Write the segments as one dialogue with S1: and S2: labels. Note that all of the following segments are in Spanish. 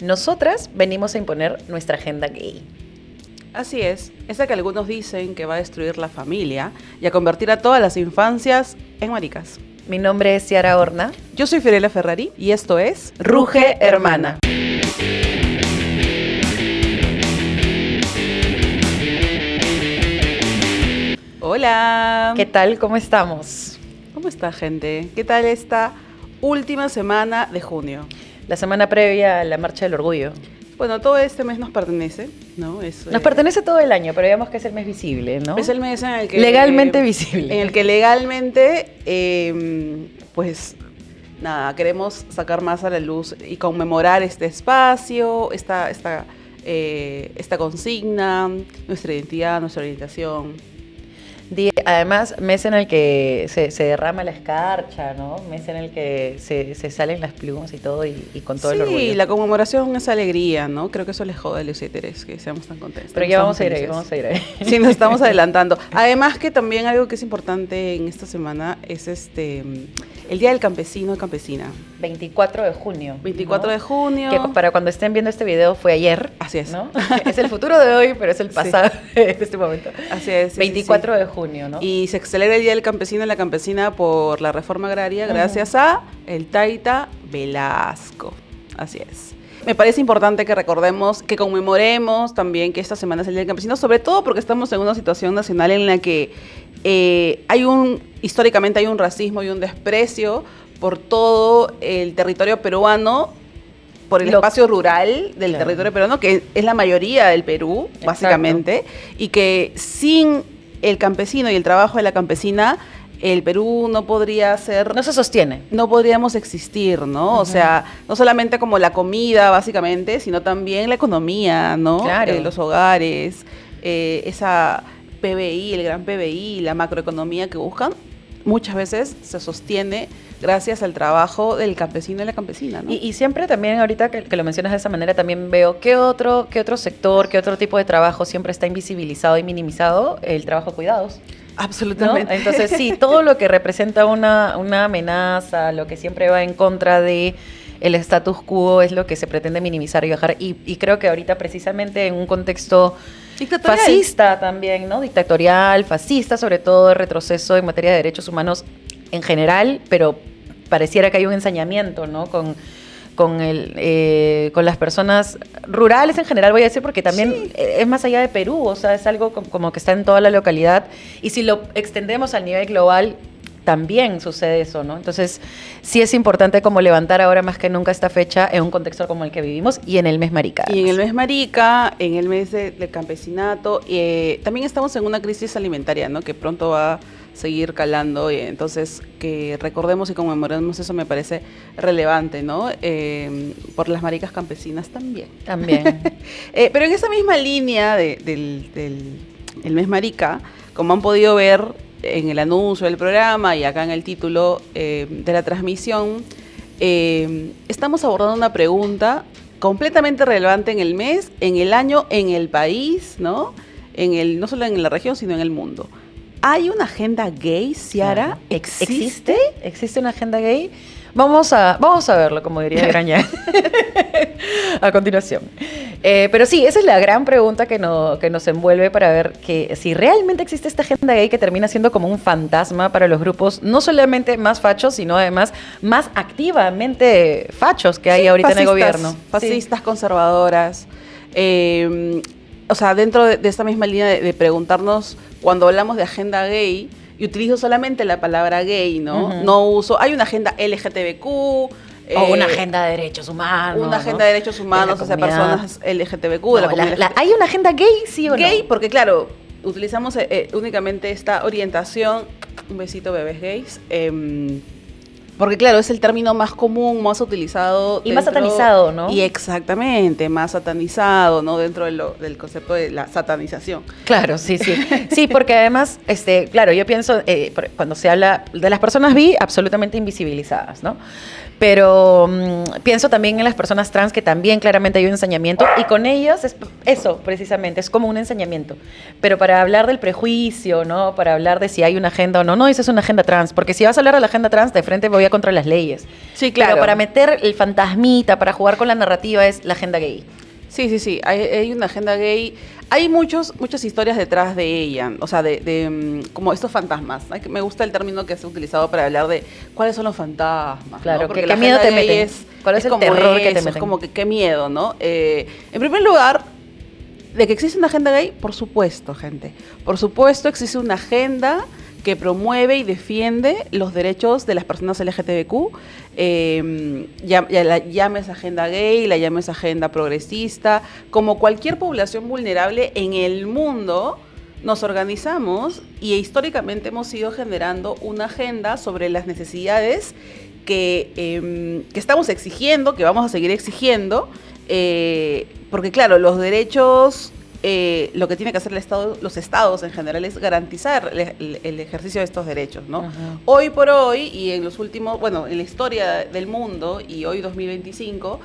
S1: Nosotras venimos a imponer nuestra agenda gay.
S2: Así es, esa que algunos dicen que va a destruir la familia y a convertir a todas las infancias en maricas.
S1: Mi nombre es Ciara Horna.
S2: Yo soy Fiorella Ferrari y esto es
S1: Ruge Hermana.
S2: Hola.
S1: ¿Qué tal? ¿Cómo estamos?
S2: ¿Cómo está, gente? ¿Qué tal esta última semana de junio?
S1: La semana previa a la Marcha del Orgullo.
S2: Bueno, todo este mes nos pertenece, ¿no?
S1: Nos pertenece todo el año, pero digamos que es el mes visible, ¿no?
S2: Es el mes en el que...
S1: Legalmente visible.
S2: En el que legalmente, pues, nada, queremos sacar más a la luz y conmemorar este espacio, esta consigna, nuestra identidad, nuestra orientación.
S1: Además, mes en el que se derrama la escarcha, ¿no? Mes en el que se salen las plumas y todo, y con todo el orgullo.
S2: Sí, la conmemoración es alegría, ¿no? Creo que eso les jode a los éteres, que seamos tan contentos.
S1: Pero ya vamos a ir ahí.
S2: Sí, nos estamos adelantando. Además que también algo que es importante en esta semana es el Día del Campesino y Campesina.
S1: 24 de junio.
S2: 24 de junio.
S1: Que para cuando estén viendo este video fue ayer.
S2: Así es.
S1: ¿No? Es el futuro de hoy, pero es el pasado de este momento.
S2: Así es. Sí,
S1: 24 de junio, ¿no?
S2: Y se celebra el Día del Campesino y la Campesina por la reforma agraria gracias a el Taita Velasco. Así es. Me parece importante que recordemos, que conmemoremos también que esta semana es el Día del Campesino, sobre todo porque estamos en una situación nacional en la que históricamente hay un racismo y un desprecio por todo el territorio peruano, por el espacio rural del territorio peruano, que es la mayoría del Perú, básicamente, y que sin el campesino y el trabajo de la campesina, el Perú no podría ser...
S1: No se sostiene.
S2: No podríamos existir, ¿no? O sea, no solamente como la comida, básicamente, sino también la economía, ¿no?
S1: Claro.
S2: Los hogares, esa PBI, el gran PBI, la macroeconomía que buscan, muchas veces se sostiene gracias al trabajo del campesino y la campesina, ¿no?
S1: Y siempre también, ahorita que lo mencionas de esa manera, también veo qué otro sector, qué otro tipo de trabajo siempre está invisibilizado y minimizado, el trabajo de cuidados.
S2: Absolutamente.
S1: ¿No? Entonces, sí, todo lo que representa una amenaza, lo que siempre va en contra de el status quo es lo que se pretende minimizar y bajar. Y creo que ahorita precisamente en un contexto fascista también, ¿no? Dictatorial, fascista, sobre todo de retroceso en materia de derechos humanos en general, pero pareciera que hay un ensañamiento, ¿no? Con las personas rurales en general, voy a decir, porque también es más allá de Perú, o sea, es algo como que está en toda la localidad, y si lo extendemos al nivel global, también sucede eso, ¿no? Entonces, sí es importante como levantar ahora más que nunca esta fecha en un contexto como el que vivimos y en el mes marica.
S2: Y en el mes marica, en el mes del campesinato, también estamos en una crisis alimentaria, ¿no? Que pronto va a seguir calando, y entonces que recordemos y conmemoremos eso me parece relevante, ¿no? Por las maricas campesinas también.
S1: También.
S2: Pero en esa misma línea del mes marica, como han podido ver en el anuncio del programa y acá en el título de la transmisión, estamos abordando una pregunta completamente relevante en el mes, en el año, en el país, ¿no? No solo en la región, sino en el mundo. ¿Hay una agenda gay, Ciara?
S1: ¿Existe? ¿Existe una agenda gay? Vamos a verlo, como diría Graña, a continuación. Pero sí, esa es la gran pregunta que nos envuelve para ver que si realmente existe esta agenda gay que termina siendo como un fantasma para los grupos, no solamente más fachos, sino además más activamente fachos que hay ahorita en el gobierno.
S2: Fascistas, conservadoras. O sea, dentro de esta misma línea de preguntarnos, cuando hablamos de agenda gay, y utilizo solamente la palabra gay, ¿no? No uso, hay una agenda LGTBQ.
S1: O una agenda de derechos humanos.
S2: Una agenda de derechos humanos hacia personas LGTBQ.
S1: ¿Hay una agenda gay, sí o no?
S2: Gay, porque claro, utilizamos únicamente esta orientación, un besito bebés gays, porque claro, es el término más común, más utilizado.
S1: Y más satanizado, ¿no?
S2: Y exactamente, más satanizado, ¿no? Dentro del concepto de la satanización.
S1: Claro, sí. Sí, porque además, claro, yo pienso, cuando se habla de las personas bi, absolutamente invisibilizadas, ¿no? Pero pienso también en las personas trans que también claramente hay un ensañamiento y con ellas es eso precisamente, es como un ensañamiento. Pero para hablar del prejuicio, ¿no? Para hablar de si hay una agenda o no, no, esa es una agenda trans, porque si vas a hablar de la agenda trans, de frente voy a contra las leyes.
S2: Sí, claro.
S1: Pero para meter el fantasmita, para jugar con la narrativa es la agenda gay.
S2: Sí. Hay una agenda gay. Hay muchas historias detrás de ella, o sea, como estos fantasmas. Me gusta el término que se ha utilizado para hablar de cuáles son los fantasmas.
S1: Claro,
S2: ¿no? Porque
S1: ¿qué miedo te
S2: gay
S1: meten? ¿Cuál es el terror que te meten?
S2: Es como que qué miedo, ¿no? En primer lugar, de que existe una agenda gay, por supuesto, gente. Por supuesto existe una agenda que promueve y defiende los derechos de las personas LGTBQ, la llames agenda gay, la llames agenda progresista, como cualquier población vulnerable en el mundo, nos organizamos y históricamente hemos ido generando una agenda sobre las necesidades que estamos exigiendo, que vamos a seguir exigiendo, porque claro, los derechos... lo que tiene que hacer los estados en general es garantizar el ejercicio de estos derechos, ¿no? Uh-huh. Hoy por hoy y en los últimos, en la historia del mundo y hoy 2025,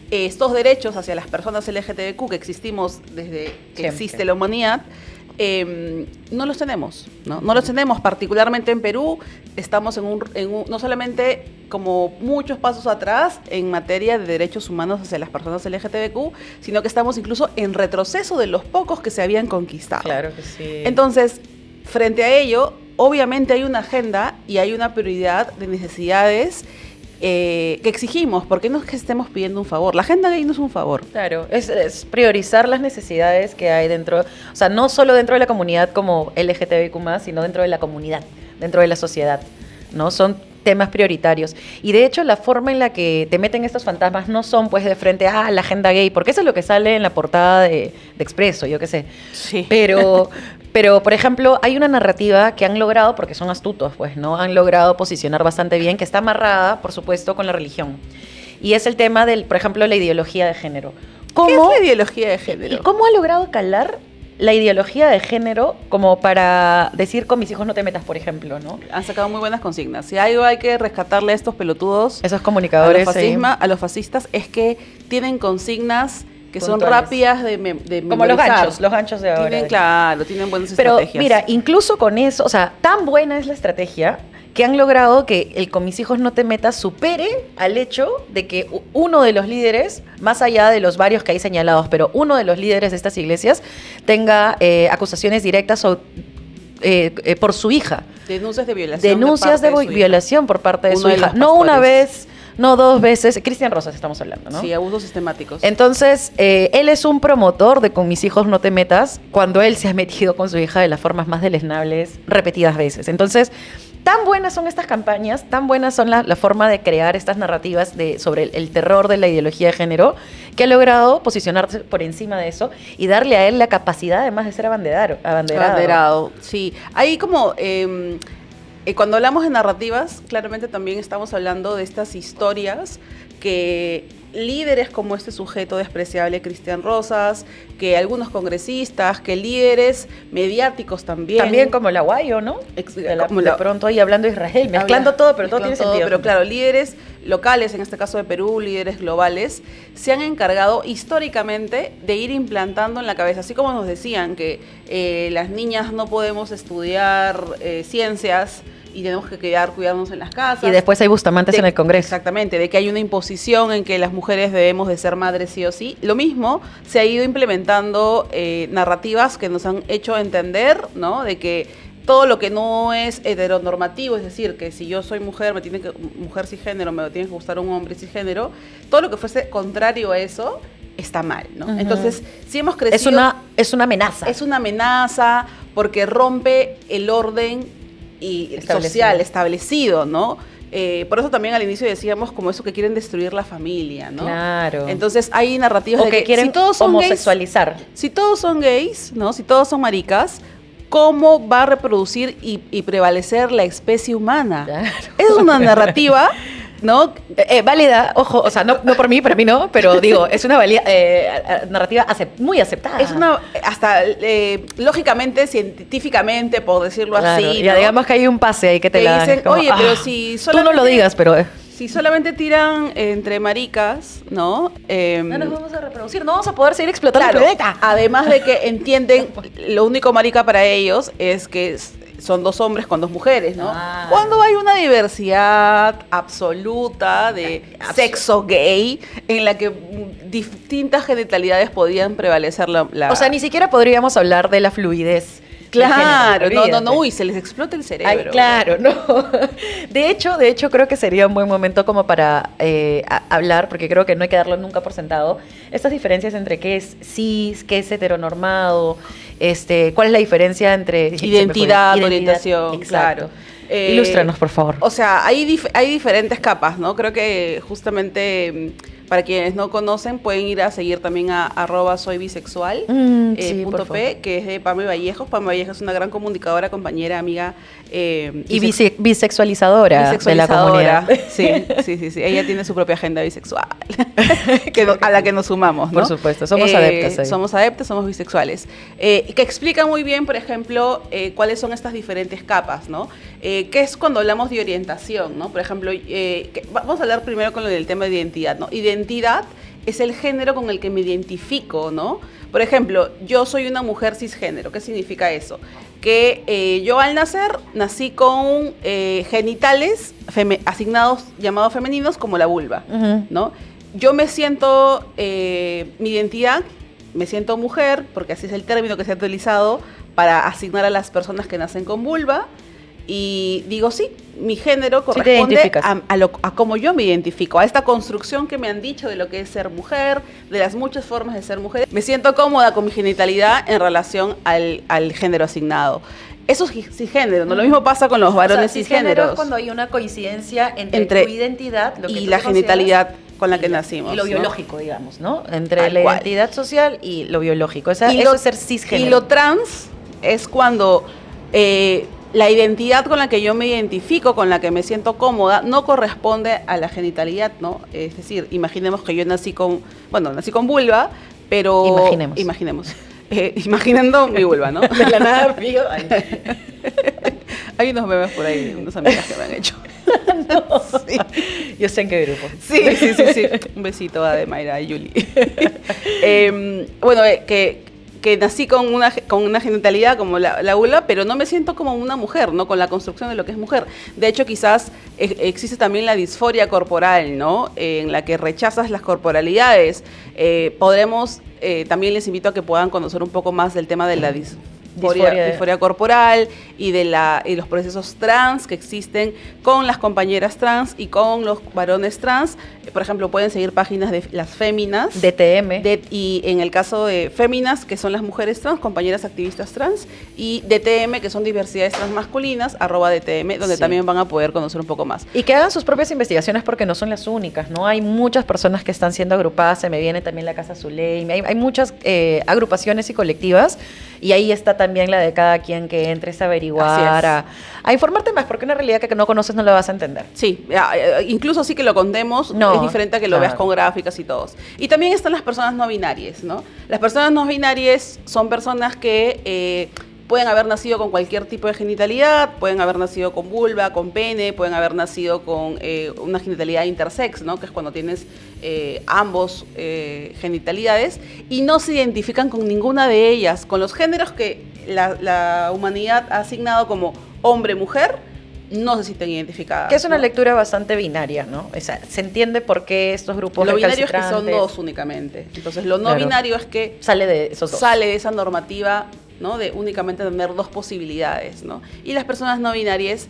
S2: estos derechos hacia las personas LGTBQ que existimos desde que existe la humanidad, no los tenemos, ¿no? No los tenemos, particularmente en Perú, estamos no solamente como muchos pasos atrás en materia de derechos humanos hacia las personas LGTBQ, sino que estamos incluso en retroceso de los pocos que se habían conquistado.
S1: Claro que sí.
S2: Entonces, frente a ello, obviamente hay una agenda y hay una prioridad de necesidades que exigimos, porque no es que estemos pidiendo un favor. La agenda gay no es un favor.
S1: Claro, es priorizar las necesidades que hay dentro, o sea, no solo dentro de la comunidad como LGTBIQ+, sino dentro de la comunidad, dentro de la sociedad, ¿no? Son temas prioritarios. Y de hecho, la forma en la que te meten estos fantasmas no son pues de frente a la agenda gay, porque eso es lo que sale en la portada de Expreso, yo qué sé.
S2: Sí.
S1: Pero, por ejemplo, hay una narrativa que han logrado, porque son astutos, pues, ¿no? Han logrado posicionar bastante bien, que está amarrada, por supuesto, con la religión. Y es el tema por ejemplo, la ideología de género.
S2: ¿Qué es la ideología de género?
S1: ¿Y cómo ha logrado calar la ideología de género como para decir con mis hijos no te metas, por ejemplo, ¿no?
S2: Han sacado muy buenas consignas. Si algo hay que rescatarle a estos pelotudos,
S1: esos comunicadores,
S2: a los fascistas, es que tienen consignas que puntuales, son rápidas de
S1: como
S2: memorizar.
S1: los ganchos de ahora.
S2: Tienen buenas
S1: Pero,
S2: estrategias.
S1: Pero mira, incluso con eso, o sea, tan buena es la estrategia que han logrado que el con mis hijos no te metas supere al hecho de que uno de los líderes, más allá de los varios que hay señalados, pero uno de los líderes de estas iglesias tenga acusaciones directas por su hija.
S2: Denuncias de violación.
S1: Denuncias de violación por parte de su hija. No una vez, no dos veces. Cristian Rosas estamos hablando, ¿no?
S2: Sí, abusos sistemáticos.
S1: Entonces, él es un promotor de con mis hijos no te metas cuando él se ha metido con su hija de las formas más deleznables repetidas veces. Entonces, tan buenas son estas campañas, tan buenas son la forma de crear estas narrativas sobre el terror de la ideología de género, que ha logrado posicionarse por encima de eso y darle a él la capacidad además de ser abanderado.
S2: Sí. Ahí como... cuando hablamos de narrativas, claramente también estamos hablando de estas historias que líderes como este sujeto despreciable, Cristian Rosas, que algunos congresistas, que líderes mediáticos también.
S1: También como el Aguayo, ¿no? De pronto ahí hablando de Israel, mezclando todo, pero todo tiene sentido.
S2: Pero claro, líderes locales, en este caso de Perú, líderes globales, se han encargado históricamente de ir implantando en la cabeza, así como nos decían que las niñas no podemos estudiar ciencias y tenemos que cuidarnos en las casas.
S1: Y después hay Bustamantes en el Congreso.
S2: Exactamente, de que hay una imposición en que las mujeres debemos de ser madres sí o sí. Lo mismo se ha ido implementando narrativas que nos han hecho entender, ¿no? De que todo lo que no es heteronormativo, es decir, que si yo soy mujer, mujer cisgénero, me tiene que gustar un hombre cisgénero, todo lo que fuese contrario a eso está mal, ¿no? Uh-huh. Entonces, sí hemos crecido...
S1: Es una amenaza.
S2: Es una amenaza porque rompe el orden social establecido, ¿no? Por eso también al inicio decíamos como eso que quieren destruir la familia, ¿no?
S1: Claro.
S2: Entonces hay narrativas
S1: de que quieren
S2: si todos son
S1: homosexualizar.
S2: Si todos son gays, ¿no? Si todos son maricas, ¿cómo va a reproducir y prevalecer la especie humana? Claro. Es una narrativa, ¿no?
S1: Válida, ojo, o sea, no por mí, para mí no, pero digo, es una narrativa muy aceptada.
S2: Es hasta lógicamente, científicamente, por decirlo así,
S1: ya
S2: ¿no?
S1: digamos que hay un pase ahí que te la
S2: dicen, como, oye, pero si
S1: solamente... Tú no lo digas, pero...
S2: si solamente tiran entre maricas, ¿no?
S1: No nos vamos a reproducir, no vamos a poder seguir explotando el
S2: Claro,
S1: planeta.
S2: además de que entienden, lo único marica para ellos es que son dos hombres con dos mujeres, ¿no?
S1: Ah.
S2: Cuando hay una diversidad absoluta de sexo gay en la que distintas genitalidades podían prevalecer
S1: O sea, ni siquiera podríamos hablar de la fluidez.
S2: Claro,
S1: del género,
S2: no, uy, se les explota el cerebro.
S1: Ay, claro, no. De hecho, creo que sería un buen momento como para hablar, porque creo que no hay que darlo nunca por sentado, estas diferencias entre qué es cis, qué es heteronormado, cuál es la diferencia entre
S2: Identidad, orientación,
S1: exacto.
S2: claro.
S1: Ilústranos, por favor.
S2: O sea, hay diferentes capas, ¿no? Creo que justamente para quienes no conocen pueden ir a seguir también a @soybisexual.
S1: Sí, por favor.
S2: .p, que es de Pame Vallejos. Pame Vallejos es una gran comunicadora, compañera, amiga.
S1: Y bisexualizadora de la comunidad.
S2: Sí. Ella tiene su propia agenda bisexual, a la que nos sumamos, ¿no?
S1: Por supuesto, somos adeptas ahí.
S2: Somos adeptas, somos bisexuales. Que explica muy bien, por ejemplo, cuáles son estas diferentes capas, ¿no? ¿Qué es cuando hablamos de orientación, ¿no? Por ejemplo, vamos a hablar primero con lo del tema de identidad, ¿no? Identidad es el género con el que me identifico, ¿no? Por ejemplo, yo soy una mujer cisgénero. ¿Qué significa eso? Que yo al nacer nací con genitales asignados, llamados femeninos, como la vulva, ¿no? Yo me siento, mi identidad, me siento mujer, porque así es el término que se ha utilizado para asignar a las personas que nacen con vulva. Y digo, sí, mi género corresponde a cómo yo me identifico, a esta construcción que me han dicho de lo que es ser mujer, de las muchas formas de ser mujer. Me siento cómoda con mi genitalidad en relación al género asignado. Eso es cisgénero, ¿no? Lo mismo pasa con los varones cisgéneros.
S1: Es cuando hay una coincidencia entre tu identidad
S2: y la genitalidad con la que nacimos.
S1: Y lo biológico, ¿no? Digamos, ¿no? Entre la identidad social y lo biológico. Eso es ser cisgénero.
S2: Y lo trans es cuando la identidad con la que yo me identifico, con la que me siento cómoda, no corresponde a la genitalidad, ¿no? Es decir, imaginemos que yo nací con vulva, pero... Imaginemos. Imaginando mi vulva, ¿no?
S1: De la nada, fío.
S2: Hay unos memes por ahí, unas amigas que me han hecho.
S1: No. Sí. Yo sé en qué grupo.
S2: Sí. Un besito a de Mayra y Yuli. Bueno, que nací con una genitalidad como la vulva, pero no me siento como una mujer, ¿no? Con la construcción de lo que es mujer. De hecho, quizás existe también la disforia corporal, ¿no? En la que rechazas las corporalidades. También les invito a que puedan conocer un poco más del tema de la disforia corporal y de los procesos trans que existen con las compañeras trans y con los varones trans. Por ejemplo, pueden seguir páginas de las féminas.
S1: DTM.
S2: Y en el caso de féminas, que son las mujeres trans, compañeras activistas trans, y DTM, que son diversidades transmasculinas, @DTM, donde también van a poder conocer un poco más.
S1: Y que hagan sus propias investigaciones porque no son las únicas, ¿no? Hay muchas personas que están siendo agrupadas, se me viene también la Casa Zuleima, hay muchas agrupaciones y colectivas, y ahí está también la de cada quien que entres a averiguar, a informarte más, porque una realidad que no conoces no la vas a entender.
S2: Sí, incluso sí que lo contemos, es diferente a que lo veas con gráficas y todos. Y también están las personas no binarias, ¿no? Las personas no binarias son personas que pueden haber nacido con cualquier tipo de genitalidad, pueden haber nacido con vulva, con pene, pueden haber nacido con una genitalidad intersex, ¿no? Que es cuando tienes ambos genitalidades, y no se identifican con ninguna de ellas, con los géneros que la humanidad ha asignado como hombre-mujer, no se sienten identificadas.
S1: Que es una lectura bastante binaria, ¿no? O sea, se entiende por qué estos grupos
S2: Lo binario es que son dos únicamente. Entonces, lo no binario es que
S1: sale de esos dos.
S2: Sale de esa normativa, ¿no? De únicamente tener dos posibilidades, ¿no? Y las personas no binarias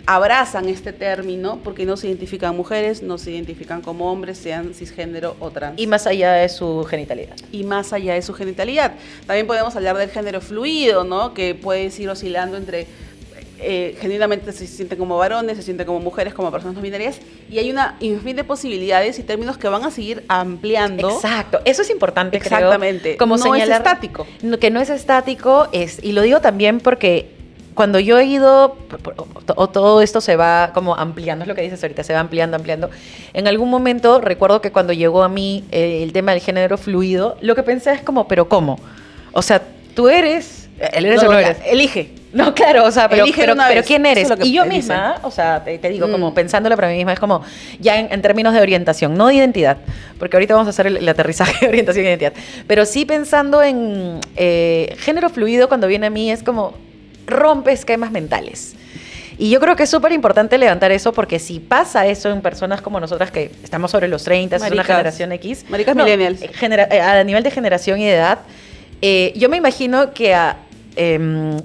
S2: abrazan este término porque no se identifican mujeres, no se identifican como hombres, sean cisgénero o trans.
S1: Y más allá de su genitalidad.
S2: También podemos hablar del género fluido, ¿no? Que puede ir oscilando entre... genuinamente se sienten como varones, se sienten como mujeres, como personas no binarias, y hay una infinidad de posibilidades y términos que van a seguir ampliando.
S1: Exacto, eso es importante.
S2: Exactamente.
S1: Creo, como
S2: no
S1: señalar,
S2: es estático.
S1: Que no es estático, y lo digo también porque cuando yo he ido, todo esto se va como ampliando, es lo que dices ahorita, se va ampliando. En algún momento recuerdo que cuando llegó a mí el tema del género fluido, lo que pensé es como, ¿pero cómo? O sea, tú eres... ¿Él eres o no eres?
S2: Elige.
S1: No, claro, o sea, pero ¿quién eres?
S2: Eso es lo que
S1: Y yo
S2: dice.
S1: misma, o sea, te digo, como pensándolo para mí misma, es como ya en términos de orientación, no de identidad, porque ahorita vamos a hacer el aterrizaje de orientación y identidad, pero sí pensando en género fluido cuando viene a mí es como rompe esquemas mentales. Y yo creo que es súper importante levantar eso porque si pasa eso en personas como nosotras que estamos sobre los 30, es una
S2: Maricas.
S1: generación X.
S2: Maricas millennials.
S1: A nivel de generación y de edad, yo me imagino que a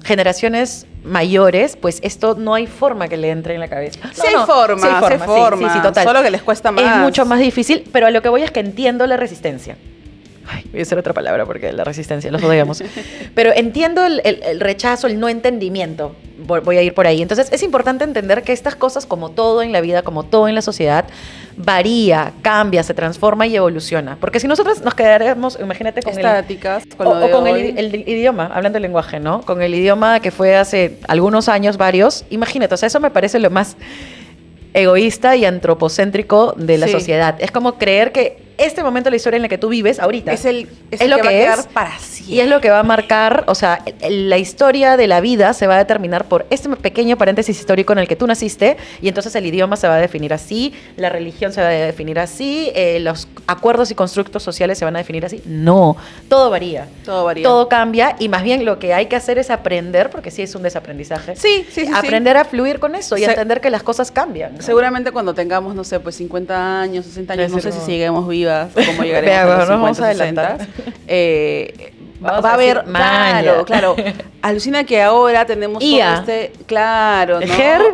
S1: generaciones mayores, pues esto no hay forma que le entre en la cabeza.
S2: Sí hay forma,
S1: sí, total.
S2: solo que les cuesta más.
S1: Es mucho más difícil, pero a lo que voy es que entiendo la resistencia. Ay, voy a usar otra palabra porque la resistencia, los odiamos. Pero entiendo el rechazo, el no entendimiento. Voy a ir por ahí. Entonces, es importante entender que estas cosas, como todo en la vida, como todo en la sociedad, varía, cambia, se transforma y evoluciona. Porque si nosotros nos quedaremos, imagínate, con
S2: estáticas,
S1: con el idioma, hablando del lenguaje, ¿no? Con el idioma que fue hace algunos años, varios, imagínate, o sea, eso me parece lo más egoísta y antropocéntrico de la sociedad. Es como creer que este momento de la historia en la que tú vives ahorita
S2: es lo
S1: que
S2: va a quedar
S1: es
S2: para siempre.
S1: y es lo que va a marcar, o sea, la historia de la vida se va a determinar por este pequeño paréntesis histórico en el que tú naciste y entonces el idioma se va a definir así, la religión se va a definir así, los acuerdos y constructos sociales se van a definir así. No, todo varía. Todo cambia y más bien lo que hay que hacer es aprender, porque sí es un desaprendizaje.
S2: Sí.
S1: Aprender a fluir con eso y entender que las cosas cambian, ¿no?
S2: Seguramente cuando tengamos, no sé, pues 50 años, 60 años, no sé si seguiremos vivas o cómo llegaremos
S1: Vea,
S2: a los
S1: vamos
S2: 50,
S1: a
S2: 60.
S1: Vamos
S2: Va a haber,
S1: decir,
S2: claro. Alucina que ahora tenemos
S1: IA.
S2: todo claro, ¿no?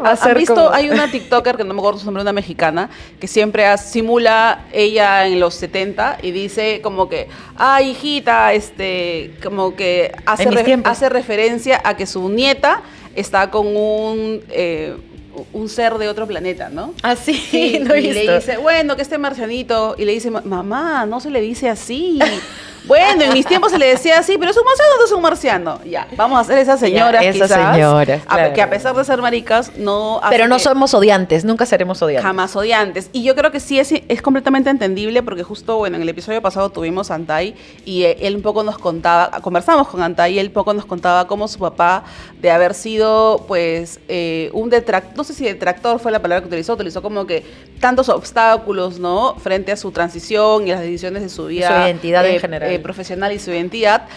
S1: Va a ser
S2: ¿Han visto?
S1: como...
S2: Hay una TikToker que no me acuerdo su nombre, una mexicana, que siempre simula ella en los 70 y dice como que, ay, hijita, como que hace referencia a que su nieta está con un ser de otro planeta, ¿no?
S1: Ah, sí,
S2: Sí,
S1: no he
S2: y
S1: visto.
S2: le dice, bueno, que este marcianito, y le dice, mamá, no se le dice así. Bueno, en mis tiempos se le decía así, pero ¿es un marciano o no es un marciano? Ya, vamos a ser esas señoras,
S1: esas
S2: quizás,
S1: señoras, claro.
S2: que a pesar de ser maricas, no...
S1: Pero no somos odiantes, nunca seremos odiantes.
S2: Jamás odiantes. Y yo creo que sí es completamente entendible porque justo, bueno, en el episodio pasado tuvimos a Antay y él un poco nos contaba, conversamos con Antay y él un poco nos contaba cómo su papá, de haber sido, pues, un detractor, no sé si detractor fue la palabra que utilizó como que tantos obstáculos, ¿no? Frente a su transición y a las decisiones de su vida.
S1: Su identidad en general.
S2: Profesional y su identidad.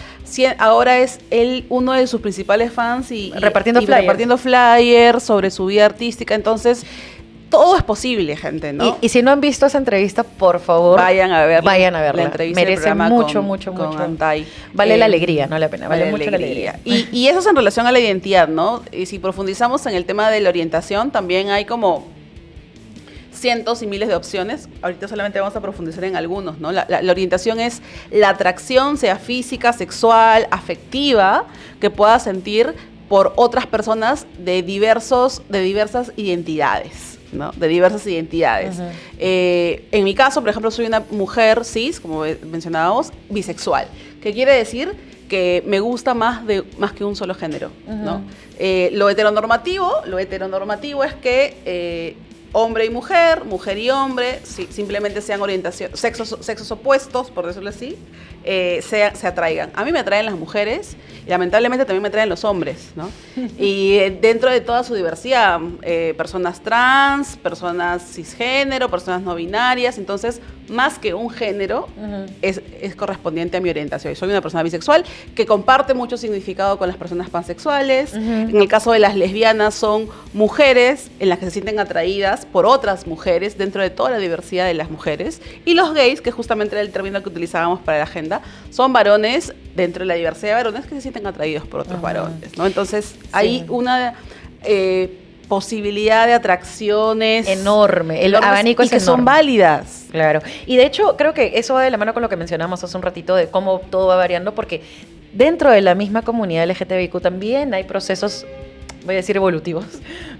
S2: Ahora es él uno de sus principales fans y
S1: repartiendo
S2: flyers sobre su vida artística. Entonces, todo es posible, gente, ¿no?
S1: Y si no han visto esa entrevista, por favor,
S2: vayan a verla.
S1: La
S2: entrevista
S1: merece mucho.
S2: Antay.
S1: Vale la alegría, no la pena. Vale mucho la alegría.
S2: Y eso es en relación a la identidad, ¿no? Y si profundizamos en el tema de la orientación, también hay como cientos y miles de opciones. Ahorita solamente vamos a profundizar en algunos, ¿no? La orientación es la atracción, sea física, sexual, afectiva, que pueda sentir por otras personas de diversas identidades, ¿no? De diversas identidades.
S1: Uh-huh.
S2: En mi caso, por ejemplo, soy una mujer cis, como mencionábamos, bisexual. ¿Qué quiere decir? Que me gusta más que un solo género, ¿no? Lo heteronormativo es que hombre y mujer y hombre, simplemente sean sexos opuestos, por decirlo así, se atraigan. A mí me atraen las mujeres y lamentablemente también me atraen los hombres, ¿no? Y dentro de toda su diversidad, personas trans, personas cisgénero, personas no binarias, entonces más que un género es correspondiente a mi orientación. Soy una persona bisexual que comparte mucho significado con las personas pansexuales. En el caso de las lesbianas son mujeres en las que se sienten atraídas por otras mujeres dentro de toda la diversidad de las mujeres. Y los gays, que justamente era el término que utilizábamos para la agenda, son varones dentro de la diversidad de varones que se sienten atraídos por otros varones, ¿no? Entonces hay una posibilidad de atracciones
S1: enorme. El abanico es
S2: que
S1: enorme.
S2: Son válidas.
S1: Claro. Y de hecho, creo que eso va de la mano con lo que mencionamos hace un ratito de cómo todo va variando, porque dentro de la misma comunidad LGTBIQ también hay procesos, voy a decir evolutivos,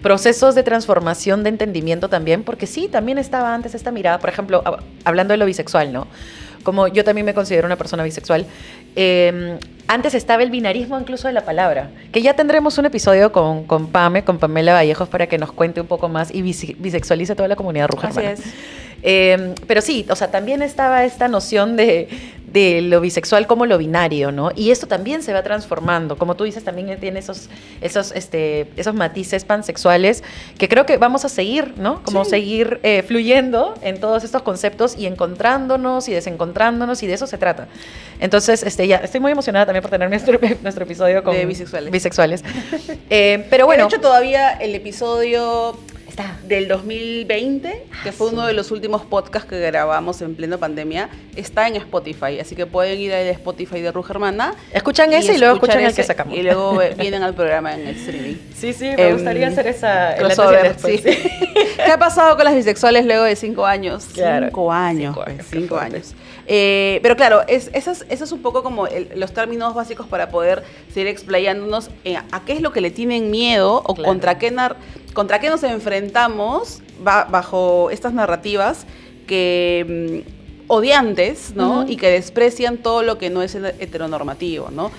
S1: procesos de transformación, de entendimiento también, porque sí, también estaba antes esta mirada, por ejemplo, hablando de lo bisexual, ¿no? Como yo también me considero una persona bisexual, antes estaba el binarismo incluso de la palabra, que ya tendremos un episodio con Pamela Vallejos, para que nos cuente un poco más y bisexualice toda la comunidad ruja.
S2: Así
S1: hermana.
S2: es.
S1: Pero sí, o sea, también estaba esta noción de de lo bisexual como lo binario, ¿no? Y esto también se va transformando. Como tú dices, también tiene esos matices pansexuales que creo que vamos a seguir, ¿no? Como seguir fluyendo en todos estos conceptos y encontrándonos y desencontrándonos, y de eso se trata. Entonces, ya estoy muy emocionada también por tener nuestro episodio con
S2: de bisexuales.
S1: Pero bueno.
S2: De hecho, todavía el episodio del 2020, que fue uno de los últimos podcasts que grabamos en plena pandemia, está en Spotify, así que pueden ir al Spotify de Ruja Hermana.
S1: Escuchan ese y luego escuchan el que sacamos.
S2: Y luego vienen al programa en el streaming.
S1: Sí, me gustaría hacer esa
S2: crossover, sí. ¿Qué ha pasado con las bisexuales luego de 5 años?
S1: Claro.
S2: 5 años. 5 años. Pero claro, eso es un poco como los términos básicos para poder seguir explayándonos a qué es lo que le tienen miedo o contra qué nos enfrentamos bajo estas narrativas que odiantes, ¿no? Y que desprecian todo lo que no es heteronormativo, ¿no?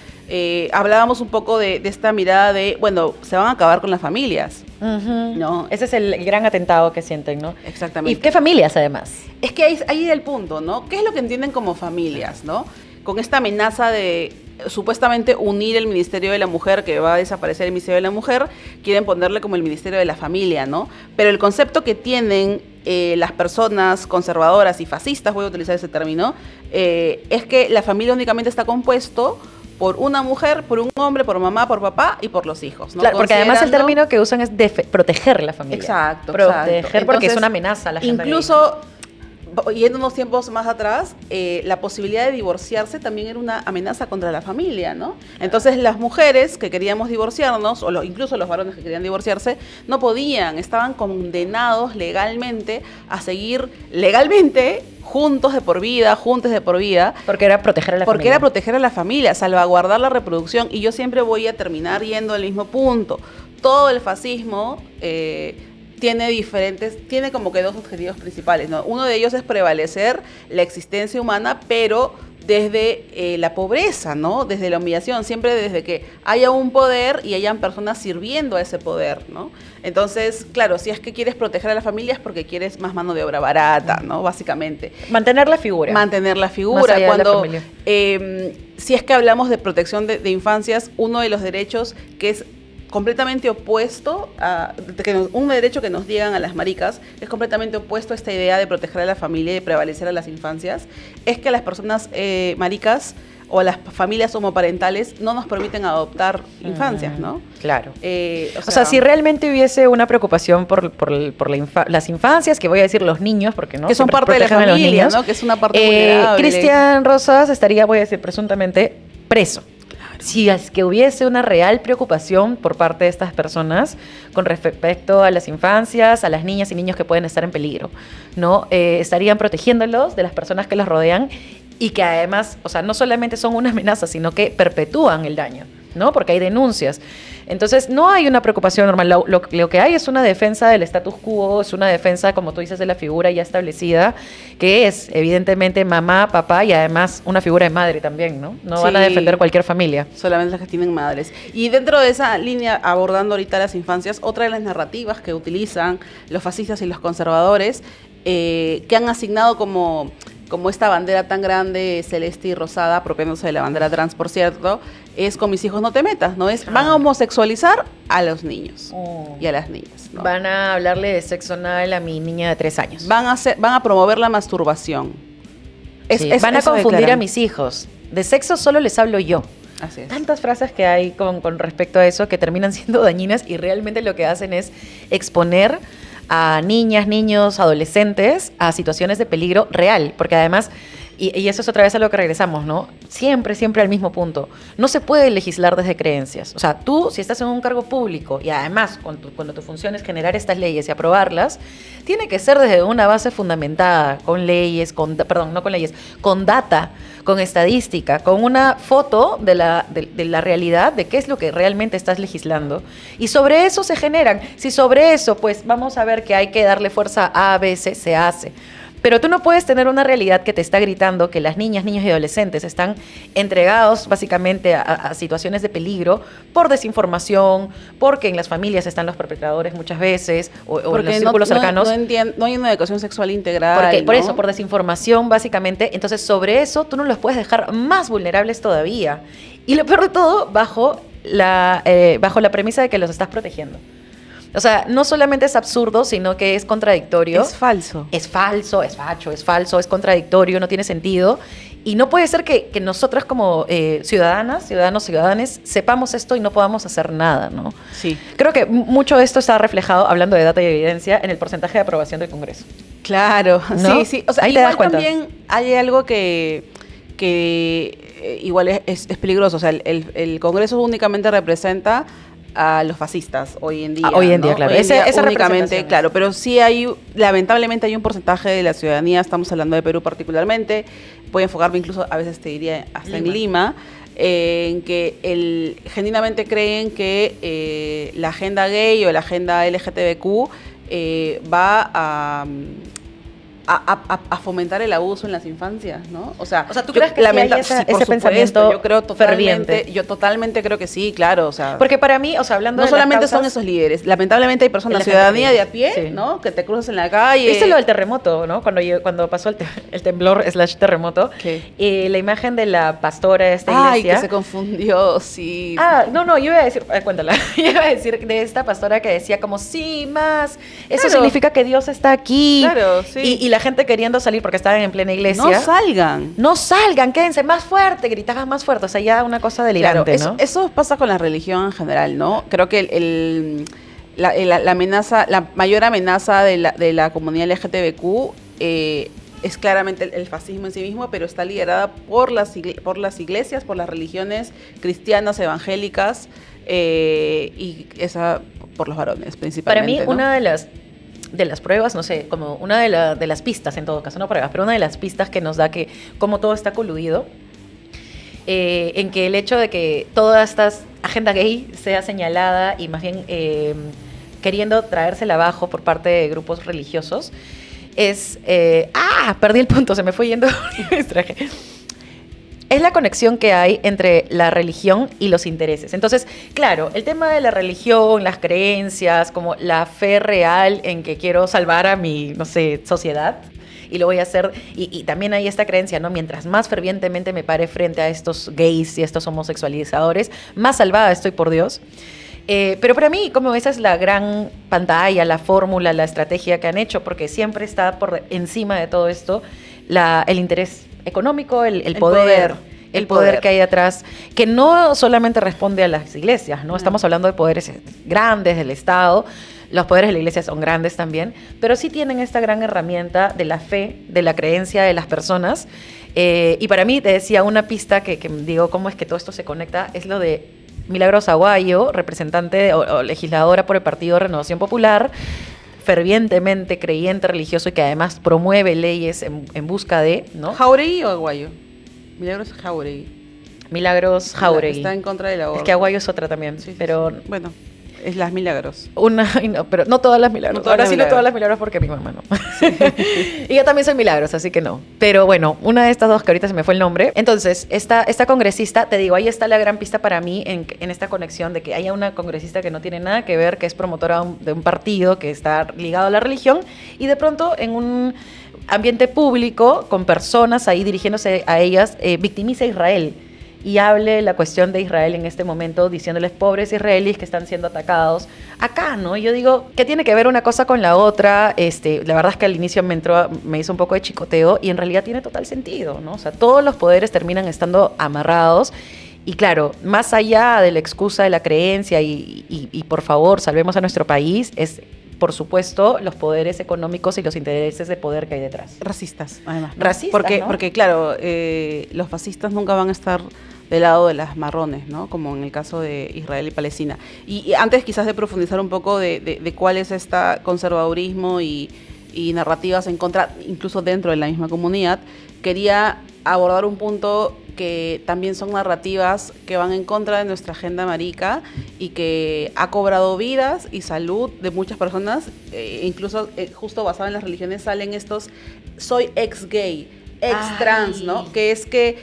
S2: Hablábamos un poco de esta mirada de, bueno, se van a acabar con las familias, ¿no?
S1: Ese es el gran atentado que sienten, ¿no?
S2: Exactamente.
S1: ¿Y qué familias, además?
S2: Es que ahí es el punto, ¿no? ¿Qué es lo que entienden como familias, no? Con esta amenaza de supuestamente unir el Ministerio de la Mujer, que va a desaparecer el Ministerio de la Mujer, quieren ponerle como el Ministerio de la Familia, ¿no? Pero el concepto que tienen las personas conservadoras y fascistas, voy a utilizar ese término, es que la familia únicamente está compuesto por una mujer, por un hombre, por mamá, por papá y por los hijos, ¿no?
S1: Claro, porque además el término que usan es proteger la familia.
S2: Exacto.
S1: Proteger porque
S2: Entonces,
S1: es una amenaza a la gente.
S2: Incluso, yendo unos tiempos más atrás, la posibilidad de divorciarse también era una amenaza contra la familia, ¿no? Entonces las mujeres que queríamos divorciarnos, o incluso los varones que querían divorciarse, no podían, estaban condenados legalmente a seguir legalmente juntos de por vida.
S1: Porque era proteger a la familia.
S2: Porque era proteger a la familia, salvaguardar la reproducción. Y yo siempre voy a terminar yendo al mismo punto. Todo el fascismo tiene como que 2 objetivos principales, ¿no? Uno de ellos es prevalecer la existencia humana, pero desde la pobreza, ¿no? Desde la humillación, siempre desde que haya un poder y hayan personas sirviendo a ese poder, ¿no? Entonces, claro, si es que quieres proteger a la familia es porque quieres más mano de obra barata, ¿no? Básicamente.
S1: Mantener la figura.
S2: Cuando, si es que hablamos de protección de infancias, uno de los derechos que es completamente opuesto un derecho que nos diegan a las maricas, es completamente opuesto a esta idea de proteger a la familia y prevalecer a las infancias, es que a las personas maricas o a las familias homoparentales no nos permiten adoptar infancias, ¿no?
S1: Claro. O sea, si realmente hubiese una preocupación por las infancias, que voy a decir los niños, porque no
S2: que son parte de la familia, ¿no? Que es una parte vulnerable.
S1: Cristian Rosas estaría, voy a decir presuntamente, preso. Si es que hubiese una real preocupación por parte de estas personas con respecto a las infancias, a las niñas y niños que pueden estar en peligro, ¿no? Estarían protegiéndolos de las personas que los rodean y que además, o sea, no solamente son una amenaza, sino que perpetúan el daño, ¿no? Porque hay denuncias. Entonces, no hay una preocupación normal. Lo que hay es una defensa del status quo, es una defensa, como tú dices, de la figura ya establecida, que es, evidentemente, mamá, papá y además una figura de madre también, ¿no? No van a defender cualquier familia.
S2: Solamente las que tienen madres. Y dentro de esa línea, abordando ahorita las infancias, otra de las narrativas que utilizan los fascistas y los conservadores, que han asignado como esta bandera tan grande, celeste y rosada, apropiándose de la bandera trans, por cierto, es con mis hijos no te metas, ¿no? Van a homosexualizar a los niños y a las niñas, ¿no?
S1: Van a hablarle de sexo anal a mi niña de 3 años.
S2: Van a promover la masturbación.
S1: Van a confundir a mis hijos. De sexo solo les hablo yo.
S2: Así es.
S1: Tantas frases que hay con respecto a eso que terminan siendo dañinas y realmente lo que hacen es exponer a niñas, niños, adolescentes a situaciones de peligro real, porque además, y eso es otra vez a lo que regresamos, ¿no? Siempre al mismo punto. No se puede legislar desde creencias. O sea, tú, si estás en un cargo público y además cuando tu función es generar estas leyes y aprobarlas, tiene que ser desde una base fundamentada, con leyes, con data, con estadística, con una foto de la realidad, de qué es lo que realmente estás legislando. Y sobre eso se generan. Si sobre eso, pues vamos a ver que hay que darle fuerza a, B, C, se hace. Pero tú no puedes tener una realidad que te está gritando que las niñas, niños y adolescentes están entregados básicamente a situaciones de peligro por desinformación, porque en las familias están los perpetradores muchas veces, o en los círculos cercanos.
S2: No hay una educación sexual integral.
S1: Porque,
S2: ¿no?
S1: por eso, por desinformación básicamente. Entonces, sobre eso tú no los puedes dejar más vulnerables todavía. Y lo peor de todo, bajo la premisa de que los estás protegiendo. O sea, no solamente es absurdo, sino que es contradictorio.
S2: Es falso.
S1: Es falso, es facho, es falso, es contradictorio, no tiene sentido. Y no puede ser que nosotras como ciudadanas, ciudadanes, sepamos esto y no podamos hacer nada, ¿no?
S2: Sí.
S1: Creo que mucho de esto está reflejado, hablando de data y evidencia, en el porcentaje de aprobación del Congreso.
S2: Claro,
S1: ¿No?
S2: sí. O sea,
S1: ahí te das cuenta.
S2: También hay algo que igual es peligroso. O sea, el Congreso únicamente representa a los fascistas hoy en día.
S1: Hoy en día,
S2: ¿no?
S1: claro.
S2: Hoy en día
S1: Esa
S2: únicamente, claro. Pero sí lamentablemente hay un porcentaje de la ciudadanía, estamos hablando de Perú particularmente, voy a enfocarme incluso, a veces te diría, hasta en Lima, en que genuinamente creen que la agenda gay o la agenda LGTBQ va a fomentar el abuso en las infancias, ¿no? O sea,
S1: ¿tú crees que sí hay ese pensamiento
S2: yo creo totalmente,
S1: ferviente?
S2: yo totalmente creo que sí, claro, o sea.
S1: Porque para mí, o sea, hablando
S2: no
S1: de
S2: solamente
S1: las causas,
S2: son esos líderes, lamentablemente hay personas, ciudadanía de a pie, sí, ¿no? Que te cruzas en la calle.
S1: ¿Viste lo del terremoto, no? Cuando pasó el temblor / terremoto, la imagen de la pastora de esta iglesia.
S2: Ay, que se confundió, sí.
S1: No, yo iba a decir, cuéntala, yo iba a decir de esta pastora que decía como, sí, más, eso
S2: claro,
S1: significa que Dios está aquí.
S2: Claro, sí.
S1: Y la gente queriendo salir porque estaban en plena iglesia.
S2: No salgan,
S1: quédense más fuerte, gritaban más fuerte. O sea, ya una cosa delirante,
S2: claro,
S1: ¿no?
S2: Eso pasa con la religión en general, ¿no? Creo que la amenaza, la mayor amenaza de la comunidad LGTBQ es claramente el fascismo en sí mismo, pero está liderada por las iglesias, por las religiones cristianas, evangélicas, y esa por los varones principalmente.
S1: Para mí,
S2: ¿no?
S1: una de las pruebas, no sé, como una de las pistas, en todo caso, no pruebas, pero una de las pistas que nos da que como todo está coludido, en que el hecho de que toda esta agenda gay sea señalada y más bien queriendo traérsela abajo por parte de grupos religiosos, es... perdí el punto, se me fue yendo y me distraje. Es la conexión que hay entre la religión y los intereses. Entonces, claro, el tema de la religión, las creencias, como la fe real en que quiero salvar a mi, no sé, sociedad, y lo voy a hacer, y también hay esta creencia, ¿no? Mientras más fervientemente me pare frente a estos gays y a estos homosexualizadores, más salvada estoy por Dios. Pero para mí, como esa es la gran pantalla, la fórmula, la estrategia que han hecho, porque siempre está por encima de todo esto el interés económico, el poder que hay atrás, que no solamente responde a las iglesias, ¿no? Estamos hablando de poderes grandes del Estado, los poderes de la iglesia son grandes también, pero sí tienen esta gran herramienta de la fe, de la creencia de las personas. Y para mí, te decía, una pista que digo, cómo es que todo esto se conecta, es lo de Milagros Aguayo, representante o legisladora por el Partido Renovación Popular, fervientemente creyente religioso y que además promueve leyes en busca de, ¿no?
S2: ¿Jauregui o Aguayo? Milagros Jauregui.
S1: Milagros Jauregui.
S2: Está en contra del aborto.
S1: Es que Aguayo es otra también,
S2: sí,
S1: pero...
S2: Bueno, es las Milagros.
S1: Pero no todas las Milagros.
S2: No
S1: no todas las Milagros porque mi mamá no. Sí. Y yo también soy Milagros, así que no. Pero bueno, una de estas dos que ahorita se me fue el nombre. Entonces, esta congresista, te digo, ahí está la gran pista para mí en esta conexión de que haya una congresista que no tiene nada que ver, que es promotora de un partido que está ligado a la religión, y de pronto en un ambiente público, con personas ahí dirigiéndose a ellas, victimiza a Israel. Y hable la cuestión de Israel en este momento, diciéndoles pobres israelíes que están siendo atacados acá, ¿no? Yo digo, ¿qué tiene que ver una cosa con la otra? La verdad es que al inicio me hizo un poco de chicoteo y en realidad tiene total sentido, ¿no? O sea, todos los poderes terminan estando amarrados y claro, más allá de la excusa de la creencia y por favor, salvemos a nuestro país, es... por supuesto, los poderes económicos y los intereses de poder que hay detrás.
S2: Racistas, además. ¿no?
S1: Racistas, ¿no?
S2: Porque claro, los fascistas nunca van a estar del lado de las marrones, ¿no? Como en el caso de Israel y Palestina. Y antes quizás de profundizar un poco de cuál es este conservadurismo y narrativas en contra, incluso dentro de la misma comunidad, quería abordar un punto que también son narrativas que van en contra de nuestra agenda marica y que ha cobrado vidas y salud de muchas personas, incluso justo basado en las religiones salen estos soy ex gay, ex trans, ¿no? Que es que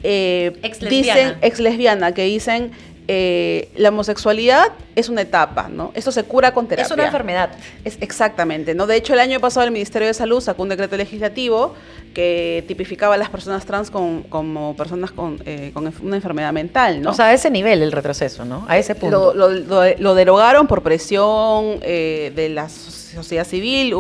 S1: Ex-lesbiana.
S2: ex lesbiana, que dicen la homosexualidad es una etapa, ¿no? Esto se cura con terapia.
S1: Es una enfermedad.
S2: Exactamente, ¿no? De hecho, el año pasado el Ministerio de Salud sacó un decreto legislativo que tipificaba a las personas trans como personas con una enfermedad mental, ¿no?
S1: O sea, a ese nivel el retroceso, ¿no? A ese punto.
S2: Lo derogaron por presión de la sociedad civil.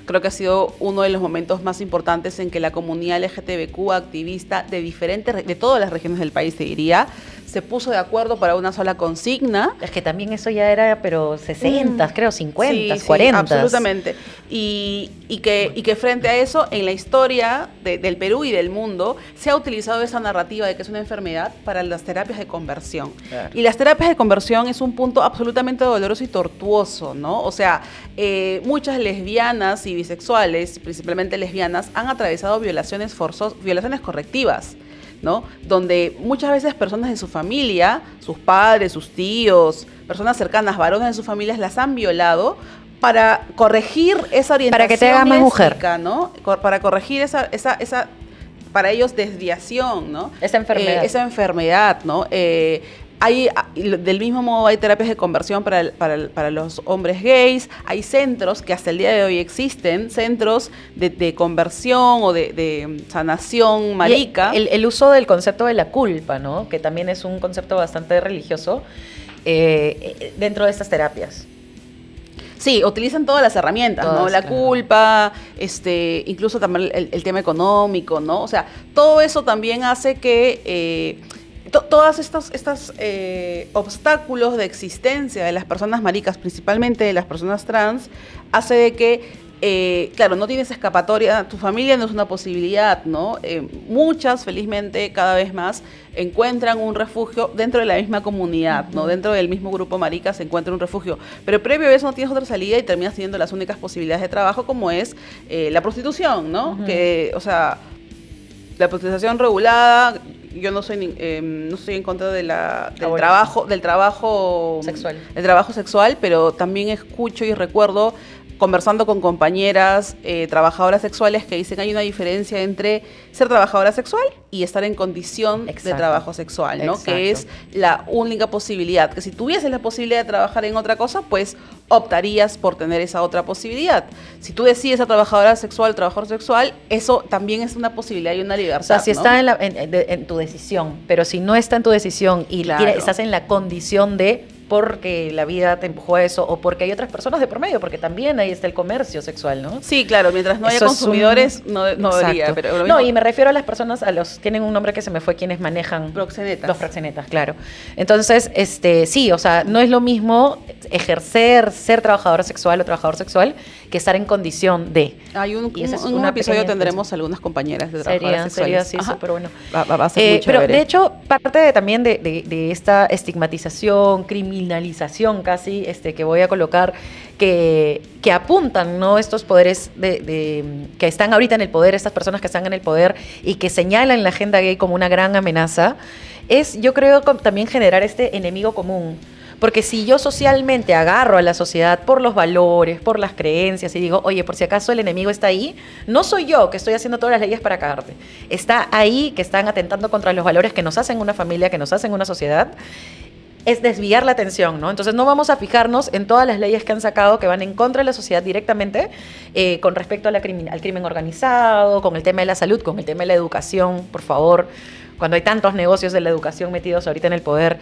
S2: Creo que ha sido uno de los momentos más importantes en que la comunidad LGTBQ activista de todas las regiones del país, te diría, se puso de acuerdo para una sola consigna.
S1: Es que también eso ya era, pero 60, creo, 50,
S2: Sí,
S1: 40.
S2: Absolutamente. Y que frente a eso, en la historia del Perú y del mundo, se ha utilizado esa narrativa de que es una enfermedad para las terapias de conversión.
S1: Claro.
S2: Y las terapias de conversión es un punto absolutamente doloroso y tortuoso, ¿no? O sea, muchas lesbianas y bisexuales, principalmente lesbianas, han atravesado violaciones correctivas, ¿no? Donde muchas veces personas de su familia, sus padres, sus tíos, personas cercanas, varones de sus familias, las han violado para corregir esa orientación
S1: Para que te hagas más mujer,
S2: ¿no? Para corregir esa para ellos desviación, ¿no?
S1: Esa enfermedad.
S2: Esa enfermedad, ¿no? Del mismo modo hay terapias de conversión para los hombres gays, hay centros que hasta el día de hoy existen, centros de conversión o de sanación marica.
S1: Y el uso del concepto de la culpa, ¿no? Que también es un concepto bastante religioso dentro de estas terapias.
S2: Sí, utilizan todas las herramientas,
S1: Todas,
S2: ¿no? La
S1: claro.
S2: culpa, incluso también el tema económico, ¿no? O sea, todo eso también hace que todos estos obstáculos de existencia de las personas maricas, principalmente de las personas trans, hace de que claro, no tienes escapatoria, tu familia no es una posibilidad, ¿no? Muchas, felizmente, cada vez más, encuentran un refugio dentro de la misma comunidad, ¿no? Dentro del mismo grupo marica se encuentra un refugio. Pero previo a eso no tienes otra salida y terminas teniendo las únicas posibilidades de trabajo, como es la prostitución, ¿no? Que, o sea, la prostitución regulada, yo no soy no estoy en contra del trabajo sexual, pero también escucho y recuerdo conversando con compañeras trabajadoras sexuales que dicen hay una diferencia entre ser trabajadora sexual y estar en condición de trabajo sexual, ¿no?
S1: Exacto.
S2: Que es la única posibilidad, que si tuvieses la posibilidad de trabajar en otra cosa, pues optarías por tener esa otra posibilidad. Si tú decides ser trabajadora sexual, trabajador sexual, eso también es una posibilidad y una libertad.
S1: O sea, si
S2: ¿no?
S1: está en tu decisión, pero si no está en tu decisión y
S2: Claro.
S1: estás en la condición de porque la vida te empujó a eso o porque hay otras personas de por medio, porque también ahí está el comercio sexual, ¿no?
S2: Sí, claro, mientras no haya
S1: Eso es
S2: consumidores, no debería.
S1: Exacto.
S2: Pero lo
S1: no,
S2: mismo-
S1: y me refiero a las personas, tienen un nombre que se me fue, quienes manejan
S2: Proxenetas.
S1: los proxenetas, claro. Entonces, sí, o sea, no es lo mismo ejercer, ser trabajadora sexual o trabajador sexual que estar en condición de.
S2: Hay un
S1: Y esa es
S2: un
S1: una
S2: episodio
S1: pequeña
S2: tendremos algunas compañeras de trabajadoras
S1: Sería
S2: sexuales.
S1: así,
S2: Ajá.
S1: súper bueno.
S2: Va a ser muy
S1: Pero
S2: chévere.
S1: de hecho, parte también de esta estigmatización, criminalización casi, que voy a colocar, que apuntan, ¿no? Estos poderes que están ahorita en el poder, estas personas que están en el poder y que señalan la agenda gay como una gran amenaza, es, yo creo, también generar este enemigo común. Porque si yo socialmente agarro a la sociedad por los valores, por las creencias y digo, oye, por si acaso el enemigo está ahí, no soy yo que estoy haciendo todas las leyes para cagarte. Está ahí que están atentando contra los valores que nos hacen una familia, que nos hacen una sociedad. Es desviar la atención, ¿no? Entonces no vamos a fijarnos en todas las leyes que han sacado que van en contra de la sociedad directamente con respecto a al crimen organizado, con el tema de la salud, con el tema de la educación, por favor, cuando hay tantos negocios de la educación metidos ahorita en el poder.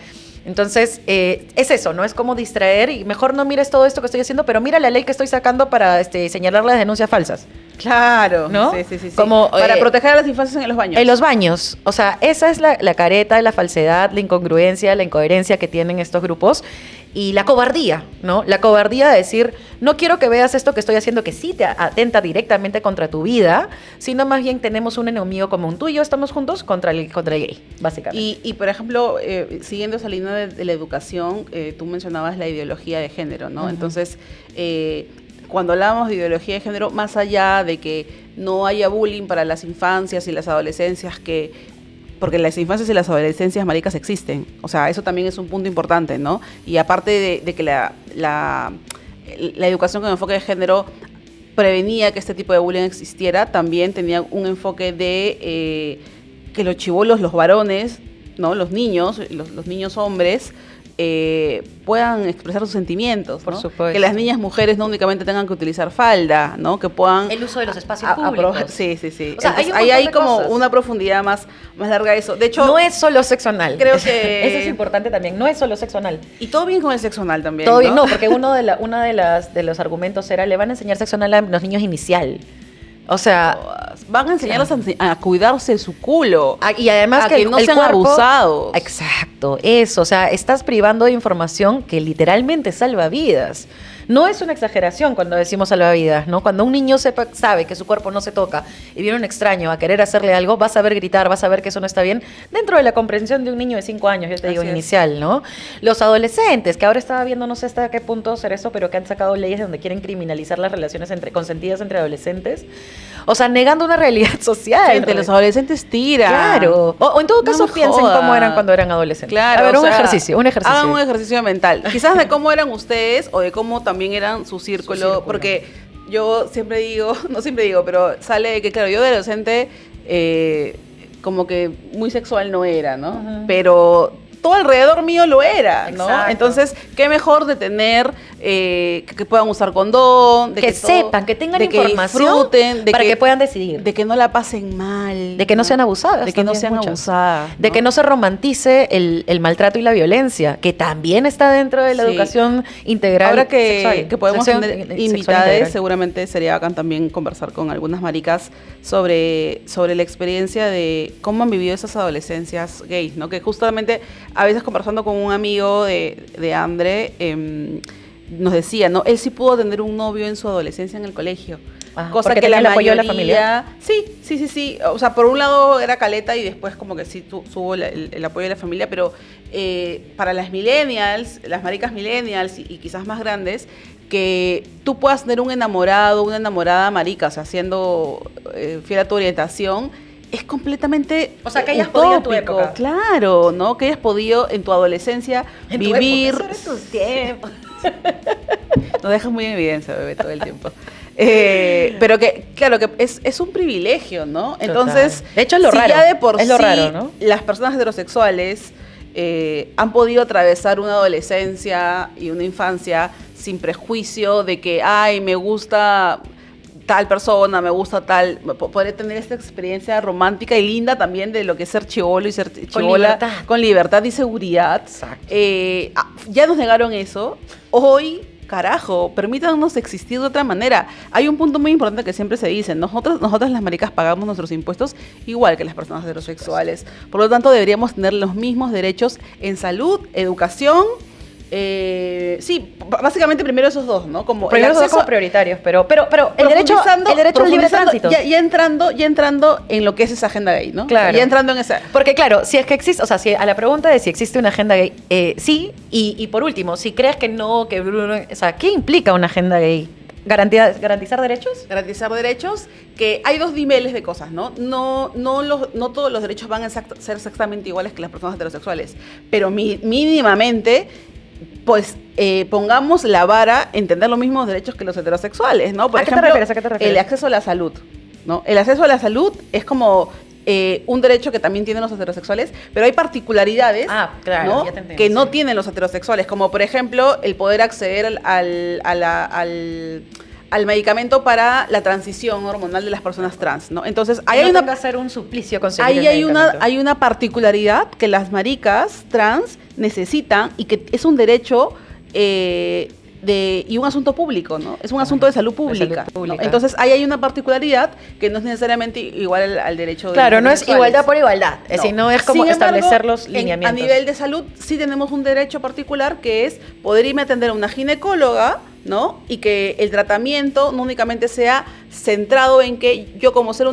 S1: Entonces, es eso, ¿no? Es como distraer y mejor no mires todo esto que estoy haciendo, pero mira la ley que estoy sacando para señalar las denuncias falsas.
S2: Claro,
S1: ¿No?
S2: Sí.
S1: Como,
S2: para proteger a las infancias en los baños.
S1: En los baños. O sea, esa es la careta, la falsedad, la incongruencia, la incoherencia que tienen estos grupos y la cobardía, ¿no? La cobardía de decir, no quiero que veas esto que estoy haciendo que sí te atenta directamente contra tu vida, sino más bien tenemos un enemigo común. Tú y yo estamos juntos contra el gay, básicamente.
S2: Y por ejemplo, siguiendo esa línea de la educación, tú mencionabas la ideología de género, ¿no?
S1: Uh-huh.
S2: Entonces, cuando hablamos de ideología de género, más allá de que no haya bullying para las infancias y las adolescencias, porque las infancias y las adolescencias maricas existen, o sea, eso también es un punto importante, ¿no? Y aparte de que la educación con enfoque de género prevenía que este tipo de bullying existiera, también tenía un enfoque de que los chibolos, los varones, ¿no? Los niños hombres, puedan expresar sus sentimientos, ¿no?
S1: Por supuesto.
S2: Que las niñas mujeres no únicamente tengan que utilizar falda, ¿no? Que puedan...
S1: El uso de los espacios públicos.
S2: Sí.
S1: O sea,
S2: Entonces,
S1: hay
S2: hay como
S1: cosas.
S2: una profundidad más larga de eso. De hecho...
S1: No es solo sexo anal.
S2: Creo que...
S1: Eso es importante también. No es solo sexo anal.
S2: Y todo bien con el sexo anal también,
S1: Todo bien, no, porque una de los argumentos era, le van a enseñar sexo anal a los niños inicial. O sea,
S2: van a enseñarlos a cuidarse de su culo.
S1: Y además
S2: a que no sean abusados.
S1: Exacto, eso. O sea, estás privando de información que literalmente salva vidas. No es una exageración cuando decimos salvavidas, ¿no? Cuando un niño sabe que su cuerpo no se toca y viene un extraño a querer hacerle algo, vas a ver gritar, vas a ver que eso no está bien, dentro de la comprensión de un niño de 5 años, yo te digo, inicial, ¿no? Los adolescentes, que ahora estaba viendo, no sé hasta qué punto ser eso, pero que han sacado leyes donde quieren criminalizar las relaciones consentidas entre adolescentes. O sea, negando una realidad social.
S2: Gente, los adolescentes tiran.
S1: Claro. O en todo caso, piensen cómo eran cuando eran adolescentes.
S2: Claro.
S1: A ver, un ejercicio.
S2: Hagan un ejercicio mental. Quizás de cómo eran ustedes o de cómo también eran su círculo. Porque yo siempre digo, no siempre digo, pero sale que, claro, yo de adolescente como que muy sexual no era, ¿no? Uh-huh. Pero todo alrededor mío lo era, ¿no? Exacto. Entonces, qué mejor de tener que puedan usar condón,
S1: de que sepan, que tengan información para que puedan decidir,
S2: de que no la pasen mal,
S1: de que no sean abusadas,
S2: de que no sean abusadas,
S1: de que no se romantice el maltrato y la violencia, que también está dentro de la educación integral.
S2: Ahora
S1: sexual,
S2: que podemos tener invitadas, seguramente sería bacán también conversar con algunas maricas sobre la experiencia de cómo han vivido esas adolescencias gays, ¿no? Que justamente a veces conversando con un amigo de Andre, nos decía, ¿no? Él sí pudo tener un novio en su adolescencia en el colegio. Cosa que la mayoría... ¿El apoyo de la familia? Sí. O sea, por un lado era caleta y después como que sí tuvo el apoyo de la familia, pero para las millennials, las maricas millennials y quizás más grandes, que tú puedas tener un enamorado, una enamorada marica, o sea, siendo fiel a tu orientación, es completamente,
S1: o sea, que hayas podido en tu época.
S2: Claro, ¿no? Que hayas podido en tu adolescencia vivir...
S1: Sobre tus tiempos.
S2: Nos dejas muy en evidencia, bebé, todo el tiempo. Pero que, claro, que es un privilegio, ¿no?
S1: Total.
S2: Entonces,
S1: de hecho, es lo raro.
S2: Ya de por
S1: es lo raro, ¿no?
S2: Las personas heterosexuales han podido atravesar una adolescencia y una infancia sin prejuicio de que, ay, me gusta tal persona, me gusta tal, poder tener esta experiencia romántica y linda también de lo que es ser chibolo y ser chibola con libertad y seguridad.
S1: Exacto.
S2: Ya nos negaron eso. Hoy, carajo, permítanos existir de otra manera. Hay un punto muy importante que siempre se dice, nosotras las maricas pagamos nuestros impuestos igual que las personas heterosexuales. Por lo tanto, deberíamos tener los mismos derechos en salud, educación. Sí, básicamente primero esos dos, ¿no? Como
S1: primero esos dos como prioritarios, pero el derecho al libre tránsito.
S2: Ya entrando en lo que es esa agenda gay, ¿no?
S1: Claro.
S2: Ya entrando en esa.
S1: Porque claro, si es que existe, o sea, si a la pregunta de si existe una agenda gay, sí, y por último, si crees que no, o sea, ¿qué implica una agenda gay? ¿Garantizar derechos?
S2: Garantizar derechos, que hay dos niveles de cosas, ¿no? No todos los derechos van a ser exactamente iguales que las personas heterosexuales, pero mínimamente, pues pongamos la vara, entender los mismos derechos que los heterosexuales, ¿no? Por ejemplo,
S1: ¿A qué te refieres?
S2: El acceso a la salud, ¿no? El acceso a la salud es como un derecho que también tienen los heterosexuales, pero hay particularidades,
S1: claro,
S2: ¿no?
S1: Ya te entiendo,
S2: que no tienen los heterosexuales, como por ejemplo el poder acceder al medicamento para la transición hormonal de las personas trans, ¿no? Entonces,
S1: hay que hacer un suplicio conseguir
S2: ahí hay una particularidad que las maricas trans necesitan y que es un derecho y un asunto público, ¿no? Es un asunto de salud pública. ¿No? Entonces, ahí hay una particularidad que no es necesariamente igual al derecho de
S1: claro, no es igualdad por igualdad, es decir, no es como establecer los lineamientos.
S2: A nivel de salud, sí tenemos un derecho particular que es poder irme a atender a una ginecóloga, ¿no? Y que el tratamiento no únicamente sea centrado en que yo como soy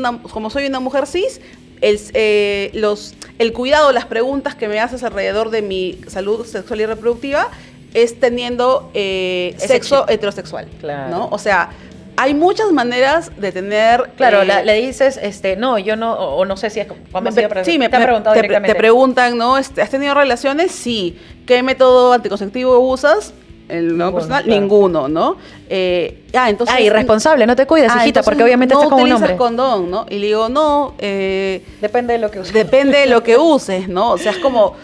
S2: una mujer cis, el cuidado, las preguntas que me haces alrededor de mi salud sexual y reproductiva es teniendo sexo heterosexual,
S1: claro.
S2: ¿no? O sea, hay muchas maneras de tener...
S1: Claro, le dices, no, yo no, o no sé si es...
S2: Te preguntan, ¿no? ¿Has tenido relaciones? Sí. ¿Qué método anticonceptivo usas? en lo personal,
S1: claro.
S2: ninguno, ¿no? Entonces...
S1: irresponsable, no te cuidas, hijita, porque obviamente estás como un hombre.
S2: No utilizas condón, ¿no? Y le digo, no...
S1: depende de lo que uses.
S2: Depende de lo que uses, ¿no? O sea, es como...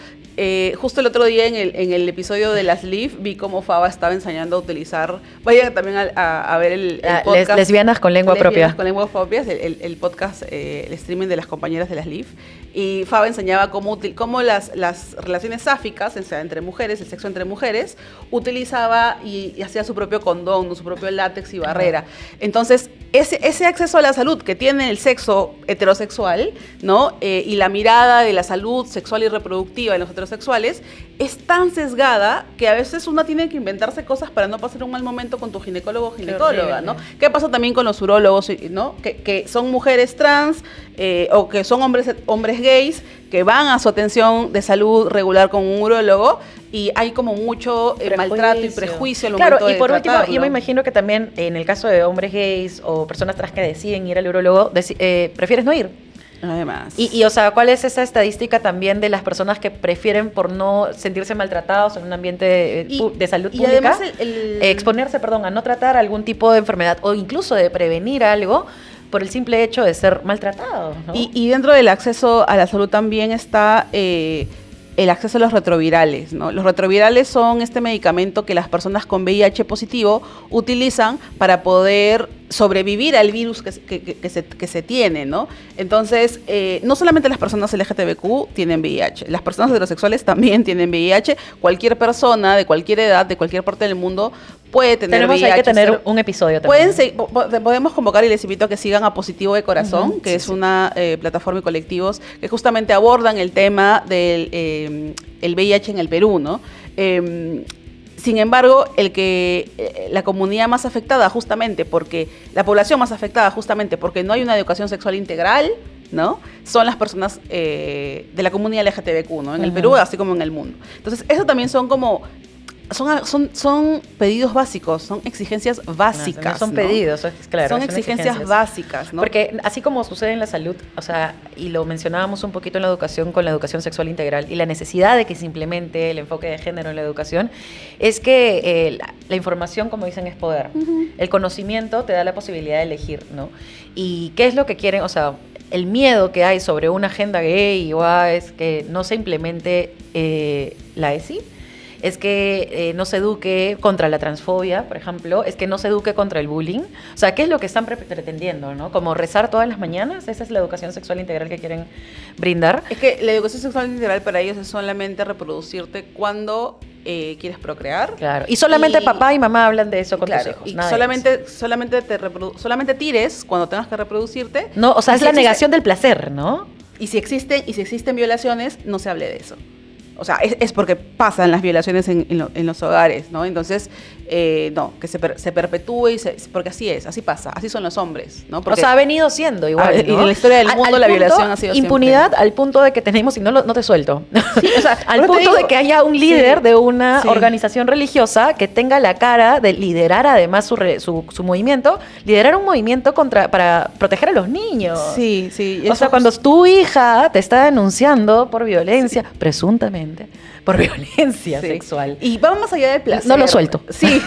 S2: justo el otro día en el episodio de las Leaf vi cómo Faba estaba enseñando a utilizar, vayan también a ver el podcast.
S1: Lesbianas con lengua propia.
S2: Lesbianas con lenguas propias, el podcast, el streaming de las compañeras de las Leaf. Y Faba enseñaba cómo las relaciones sáficas, o sea, entre mujeres, el sexo entre mujeres, utilizaba y hacía su propio condón, su propio látex y barrera. Entonces, ese acceso a la salud que tiene el sexo heterosexual, ¿no? Y la mirada de la salud sexual y reproductiva en los heterosexuales es tan sesgada que a veces uno tiene que inventarse cosas para no pasar un mal momento con tu ginecólogo o ginecóloga, ¿no? ¿Qué pasa también con los urólogos, ¿no? Que son mujeres trans o que son hombres gays que van a su atención de salud regular con un urólogo y hay como mucho maltrato y prejuicio al momento de
S1: y por último,
S2: tratarlo.
S1: yo me imagino que también en el caso de hombres gays o personas trans que deciden ir al urólogo, prefieres no ir.
S2: Además.
S1: Y, o sea, ¿cuál es esa estadística también de las personas que prefieren por no sentirse maltratados en un ambiente de salud pública? Y además exponerse, a no tratar algún tipo de enfermedad o incluso de prevenir algo por el simple hecho de ser maltratados, ¿no?
S2: Y dentro del acceso a la salud también está el acceso a los retrovirales, ¿no? Los retrovirales son este medicamento que las personas con VIH positivo utilizan para poder sobrevivir al virus que se tiene, ¿no? Entonces, no solamente las personas LGTBQ tienen VIH, las personas heterosexuales también tienen VIH, cualquier persona de cualquier edad, de cualquier parte del mundo puede tener VIH.
S1: Hay que tener un episodio también.
S2: Podemos convocar y les invito a que sigan a Positivo de Corazón, que es una plataforma y colectivos que justamente abordan el tema del el VIH en el Perú, ¿no? Sin embargo, la comunidad más afectada justamente porque, la población más afectada justamente porque no hay una educación sexual integral, ¿no? Son las personas de la comunidad LGTBQ, ¿no? En el Perú, así como en el mundo. Entonces, eso también son como... Son pedidos básicos, son exigencias básicas.
S1: No son pedidos, claro.
S2: Son exigencias básicas, ¿no?
S1: Porque así como sucede en la salud, o sea, y lo mencionábamos un poquito en la educación con la educación sexual integral y la necesidad de que se implemente el enfoque de género en la educación, es que la información, como dicen, es poder. El conocimiento te da la posibilidad de elegir, ¿no? Y qué es lo que quieren, o sea, el miedo que hay sobre una agenda gay es que no se implemente la ESI. Es que no se eduque contra la transfobia, por ejemplo, es que no se eduque contra el bullying. O sea, ¿qué es lo que están pretendiendo, no? Como rezar todas las mañanas, esa es la educación sexual integral que quieren brindar.
S2: Es que la educación sexual integral para ellos es solamente reproducirte cuando quieres procrear.
S1: Claro, y solamente papá y mamá hablan de eso con tus hijos.
S2: Y solamente tires cuando tengas que reproducirte.
S1: No, o sea, es la negación del placer, ¿no?
S2: Y si existen violaciones, no se hable de eso. O sea, es porque pasan las violaciones en los hogares, ¿no? Entonces, no, que se perpetúe, porque así pasa, así son los hombres, ¿no? Porque,
S1: o sea, ha venido siendo igual, ¿no?
S2: Y en la historia del mundo la violación ha sido
S1: impunidad
S2: siempre.
S1: Al punto de que tenemos, y no te suelto,
S2: sí, o sea,
S1: al punto de que haya un líder de una organización religiosa que tenga la cara de liderar además su movimiento, liderar un movimiento para proteger a los niños.
S2: Sí, sí.
S1: O sea, cuando tu hija te está denunciando por violencia, presuntamente, por violencia sexual.
S2: Y va más allá del placer.
S1: No lo suelto.
S2: Sí,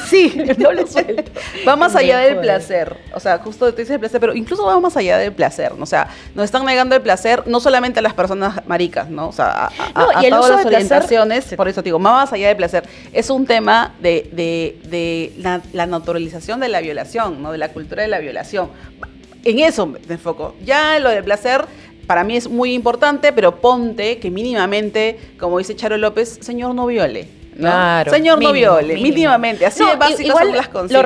S2: no lo suelto. Va más allá del placer. O sea, justo te dices el placer, pero incluso va más allá del placer, ¿no? O sea, nos están negando el placer no solamente a las personas maricas, ¿no? O sea, a todas las orientaciones. Por eso te digo, más allá del placer. Es un tema de la naturalización de la violación, ¿no? De la cultura de la violación. En eso me enfoco. Ya lo del placer... Para mí es muy importante, pero ponte que mínimamente, como dice Charo López, señor no viole, ¿no? Claro, señor mínimo, no viole, mínimamente. Así de básicas
S1: igual
S2: son las consignas.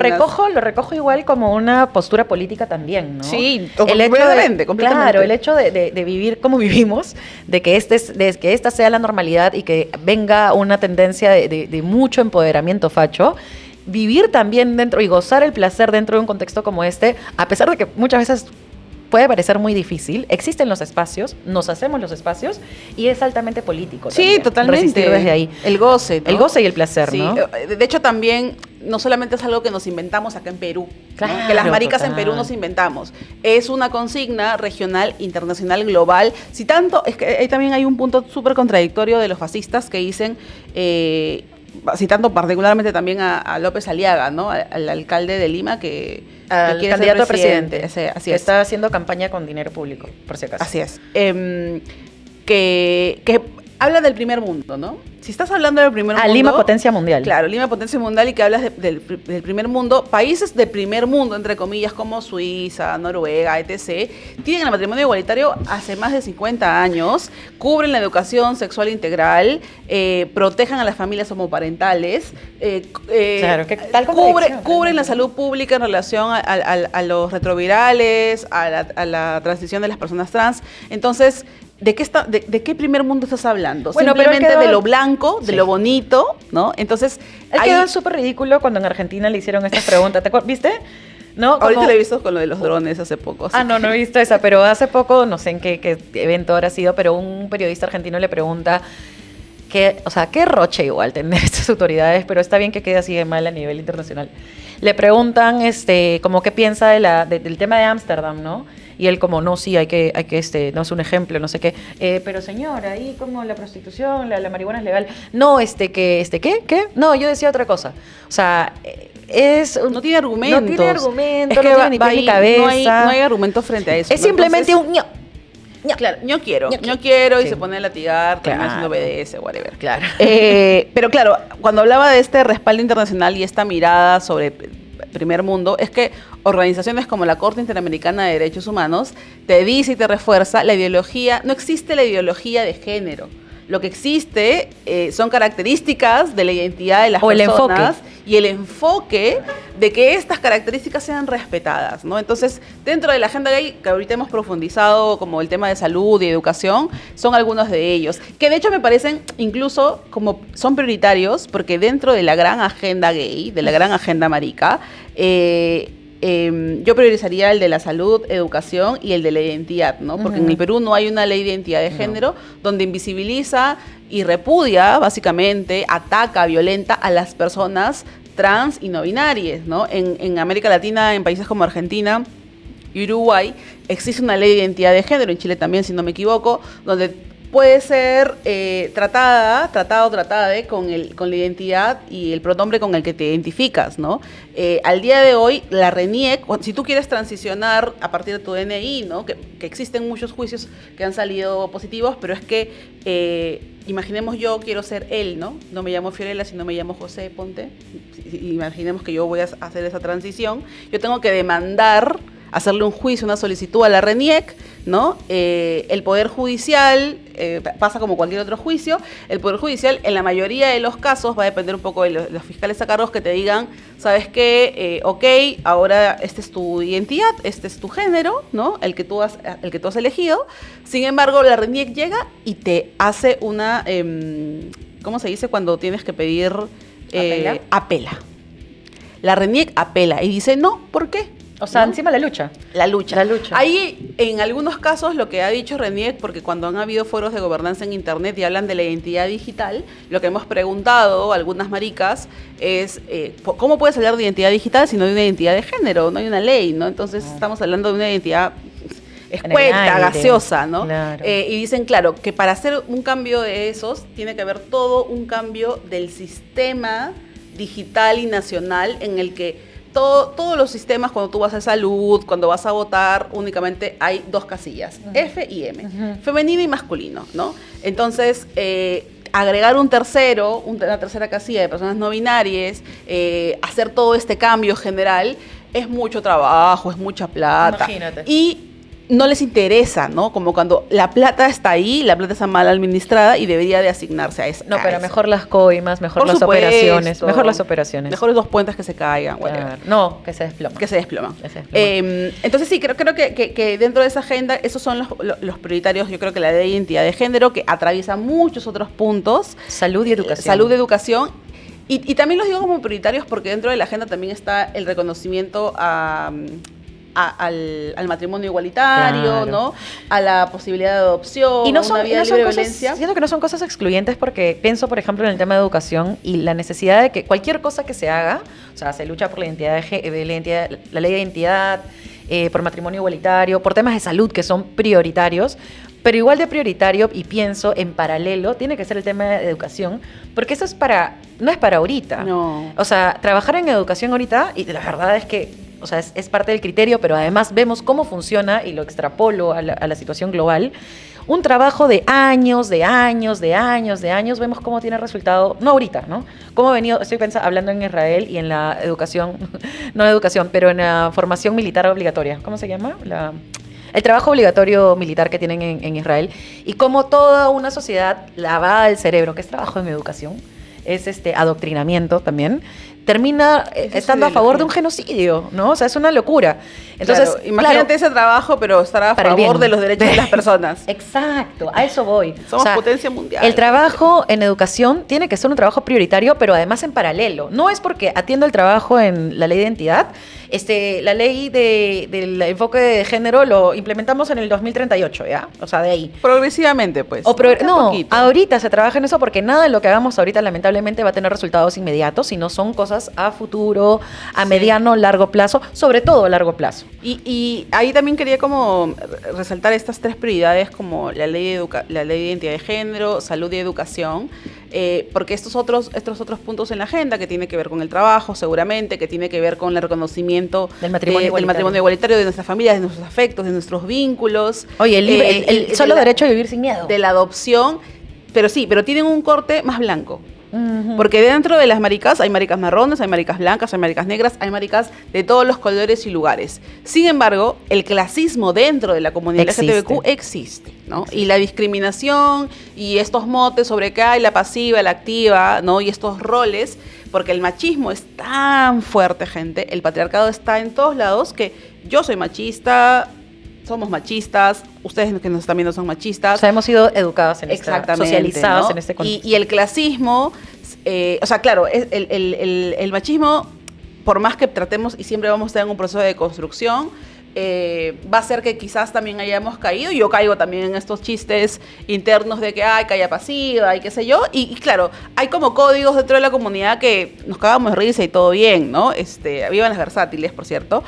S1: Lo recojo igual como una postura política también, ¿no?
S2: Sí,
S1: completamente. Claro, el hecho de vivir como vivimos, de que esta sea la normalidad y que venga una tendencia de mucho empoderamiento facho, vivir también dentro y gozar el placer dentro de un contexto como este, a pesar de que muchas veces puede parecer muy difícil, existen los espacios, nos hacemos los espacios y es altamente político.
S2: Sí,
S1: también,
S2: totalmente.
S1: Resistir desde ahí.
S2: El goce, ¿no?
S1: El goce y el placer,
S2: sí.
S1: ¿no?
S2: De hecho, también no solamente es algo que nos inventamos acá en Perú,
S1: claro,
S2: ¿no? Que las maricas en Perú nos inventamos. Es una consigna regional, internacional, global. Si tanto, es que ahí también hay un punto súper contradictorio de los fascistas que dicen... citando particularmente también a López Aliaga, ¿no? Al alcalde de Lima que quiere
S1: candidato
S2: ser presidente.
S1: así
S2: que
S1: está haciendo campaña con dinero público, por si acaso.
S2: Así es. Que habla del primer mundo, ¿no? Si estás hablando del primer mundo...
S1: Lima potencia mundial.
S2: Claro, Lima potencia mundial, y que hablas del primer mundo. Países de primer mundo, entre comillas, como Suiza, Noruega, etc., tienen el matrimonio igualitario hace más de 50 años, cubren la educación sexual integral, protejan a las familias homoparentales,
S1: claro, ¿qué tal contradicción?
S2: cubren la salud pública en relación a los retrovirales, a la transición de las personas trans. Entonces... ¿De qué primer mundo estás hablando?
S1: Bueno,
S2: simplemente de lo blanco, de lo bonito, ¿no? Entonces,
S1: él quedó súper ridículo cuando en Argentina le hicieron estas preguntas. ¿Viste? ¿No?
S2: Ahorita lo he visto con lo de los drones hace poco.
S1: No he visto esa, pero hace poco, no sé en qué evento habrá sido, pero un periodista argentino le pregunta qué roche igual tener estas autoridades, pero está bien que quede así de mal a nivel internacional. Le preguntan como qué piensa del tema de Ámsterdam, ¿no? Y él como, no, sí, hay que no es un ejemplo, no sé qué. Pero señora, ahí como la prostitución, la marihuana es legal. No, ¿qué? No, yo decía otra cosa. O sea,
S2: no tiene argumentos.
S1: No tiene argumentos,
S2: es que
S1: no tiene ni pie ni cabeza.
S2: No hay argumentos frente a eso.
S1: Es simplemente
S2: Entonces, claro, yo quiero, y
S1: sí.
S2: Se pone a latigar,
S1: claro.
S2: Si no obedece, whatever.
S1: Claro.
S2: Pero claro, cuando hablaba de este respaldo internacional y esta mirada sobre primer mundo, es que organizaciones como la Corte Interamericana de Derechos Humanos te dice y te refuerza la ideología, no existe la ideología de género. Lo que existe son características de la identidad de las personas y el enfoque de que estas características sean respetadas, ¿no? Entonces, dentro de la agenda gay, que ahorita hemos profundizado como el tema de salud y educación, son algunos de ellos, que de hecho me parecen incluso como son prioritarios, porque dentro de la gran agenda gay, de la gran agenda marica, yo priorizaría el de la salud, educación y el de la identidad, ¿no? Porque en el Perú no hay una ley de identidad de género donde invisibiliza y repudia, básicamente, ataca, violenta a las personas trans y no binarias, ¿no? En América Latina, en países como Argentina y Uruguay, existe una ley de identidad de género, en Chile también, si no me equivoco, donde puede ser tratada con la identidad y el pronombre con el que te identificas, ¿no? Al día de hoy, la RENIEC, si tú quieres transicionar a partir de tu DNI, ¿no? Que existen muchos juicios que han salido positivos, pero es que, imaginemos yo quiero ser él, ¿no? No me llamo Fiorella, sino me llamo José, ponte. Imaginemos que yo voy a hacer esa transición. Yo tengo que demandar, hacerle un juicio, una solicitud a la RENIEC, ¿no? El Poder Judicial pasa como cualquier otro juicio. El Poder Judicial, en la mayoría de los casos, va a depender un poco de los fiscales a cargo que te digan, ¿sabes qué? Ok, ahora esta es tu identidad, este es tu género, ¿no? El que tú has elegido. Sin embargo, la RENIEC llega y te hace una, ¿cómo se dice cuando tienes que pedir? Apela. La RENIEC apela y dice, no, ¿por qué?
S1: O sea,
S2: ¿no?
S1: encima la lucha.
S2: La lucha. Ahí, en algunos casos, lo que ha dicho RENIEC, porque cuando han habido foros de gobernanza en Internet y hablan de la identidad digital, lo que hemos preguntado a algunas maricas es, ¿cómo puedes hablar de identidad digital si no hay una identidad de género? No hay una ley, ¿no? Entonces, estamos hablando de una identidad escueta, gaseosa, ¿no? Claro. Y dicen, claro, que para hacer un cambio de esos, tiene que haber todo un cambio del sistema digital y nacional en el que todos los sistemas, cuando tú vas a salud, cuando vas a votar, únicamente hay dos casillas, F y M, femenino y masculino, ¿no? Entonces, agregar una tercera casilla de personas no binarias, hacer todo este cambio general, es mucho trabajo, es mucha plata.
S1: Imagínate.
S2: Y no les interesa, ¿no? Como cuando la plata está ahí, la plata está mal administrada y debería de asignarse a eso.
S1: No, pero mejor las coimas, mejor las operaciones. Mejor las operaciones.
S2: Mejor los puentes que se caigan.
S1: Claro. No, que se desploman.
S2: Que se desploman. Entonces sí, creo que dentro de esa agenda, esos son los prioritarios. Yo creo que la ley de identidad de género, que atraviesa muchos otros puntos.
S1: Salud y educación.
S2: Salud y educación. Y también los digo como prioritarios porque dentro de la agenda también está el reconocimiento al matrimonio igualitario, claro, ¿no? A la posibilidad de adopción,
S1: y no son,
S2: una vida libre de violencia.
S1: Siento que no son cosas excluyentes porque pienso, por ejemplo, en el tema de educación y la necesidad de que cualquier cosa que se haga, o sea, se lucha por la identidad, la ley de identidad, por matrimonio igualitario, por temas de salud que son prioritarios, Pero igual de prioritario, y pienso en paralelo, tiene que ser el tema de educación, porque eso no es para ahorita.
S2: No.
S1: O sea, trabajar en educación ahorita, y la verdad es que, o sea, es parte del criterio, pero además vemos cómo funciona y lo extrapolo a la situación global. Un trabajo de años, vemos cómo tiene resultado, no ahorita, ¿no? Cómo ha venido, hablando en Israel y en la educación, no educación, pero en la formación militar obligatoria, ¿cómo se llama? El trabajo obligatorio militar que tienen en Israel, y cómo toda una sociedad lavada del cerebro, que es trabajo en educación, es adoctrinamiento también, termina estando a favor de un genocidio, ¿no? O sea, es una locura. Entonces,
S2: claro, imagínate ese trabajo, pero estará a favor de los derechos de las personas.
S1: Exacto, a eso voy.
S2: Somos potencia mundial.
S1: El trabajo en educación tiene que ser un trabajo prioritario, pero además en paralelo. No es porque atiendo el trabajo en la ley de identidad, la ley del enfoque de género lo implementamos en el 2038, ¿ya? O sea, de ahí.
S2: Progresivamente, pues.
S1: No, ahorita se trabaja en eso porque nada de lo que hagamos ahorita lamentablemente va a tener resultados inmediatos, sino son cosas a futuro, a mediano, largo plazo, sobre todo a largo plazo.
S2: Y ahí también quería como resaltar estas 3 prioridades como la ley de identidad de género, salud y educación, porque estos otros puntos en la agenda que tiene que ver con el trabajo, seguramente, que tiene que ver con el reconocimiento
S1: del matrimonio
S2: igualitario, de nuestras familias, de nuestros afectos, de nuestros vínculos.
S1: Oye, el solo derecho a vivir sin miedo.
S2: De la adopción, pero tienen un corte más blanco. Porque dentro de las maricas hay maricas marrones, hay maricas blancas, hay maricas negras, hay maricas de todos los colores y lugares. Sin embargo, el clasismo dentro de la comunidad LGTBQ existe, ¿no? Existe. Y la discriminación y estos motes sobre qué hay, la pasiva, la activa, ¿no? Y estos roles, porque el machismo es tan fuerte, gente, el patriarcado está en todos lados, que yo soy machista, somos machistas, ustedes que nos están viendo son machistas.
S1: O sea, hemos sido educadas en socializadas, ¿no? En este contexto.
S2: Y el clasismo, o sea, claro, el machismo, por más que tratemos y siempre vamos a estar en un proceso de construcción, va a ser que quizás también hayamos caído, y yo caigo también en estos chistes internos de que hay calla pasiva y qué sé yo, y claro, hay como códigos dentro de la comunidad que nos cagamos de risa y todo bien, ¿no? Vivan las versátiles, por cierto,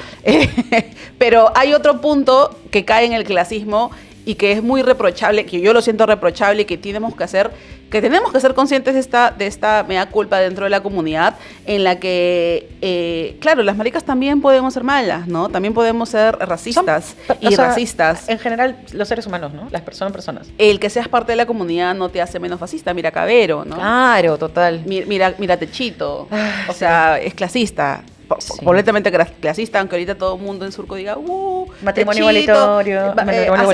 S2: pero hay otro punto que cae en el clasismo y que es muy reprochable, que yo lo siento reprochable y que tenemos que ser conscientes de esta mea culpa dentro de la comunidad, en la que, claro, las maricas también podemos ser malas, ¿no? También podemos ser racistas racistas.
S1: En general, los seres humanos, ¿no? Las personas.
S2: El que seas parte de la comunidad no te hace menos fascista. Mira Cabero, ¿no?
S1: Claro, total.
S2: Mira Techito. O sea, es clasista. Completamente clasista, aunque ahorita todo el mundo en Surco diga
S1: matrimonio
S2: Techito,
S1: igualitario.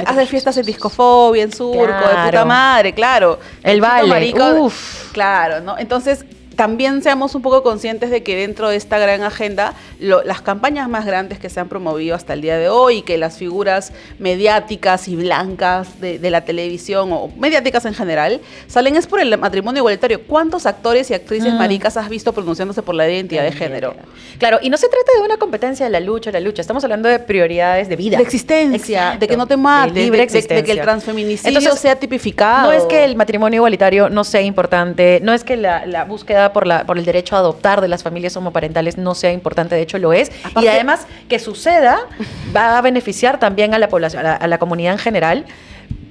S2: hace fiestas en discofobia en Surco, de puta madre, claro.
S1: El vale,
S2: marico, claro, ¿no? Entonces, también seamos un poco conscientes de que dentro de esta gran agenda, las campañas más grandes que se han promovido hasta el día de hoy, y que las figuras mediáticas y blancas de la televisión, o mediáticas en general, salen es por el matrimonio igualitario. ¿Cuántos actores y actrices maricas has visto pronunciándose por la identidad de género?
S1: Claro, y no se trata de una competencia de la lucha, estamos hablando de prioridades de vida.
S2: De existencia, de que no te mates, de que el transfeminicidio sea tipificado.
S1: No es que el matrimonio igualitario no sea importante, no es que la búsqueda por el derecho a adoptar de las familias homoparentales no sea importante, de hecho lo es. Aparte, y además que suceda va a beneficiar también a la población, a la comunidad en general,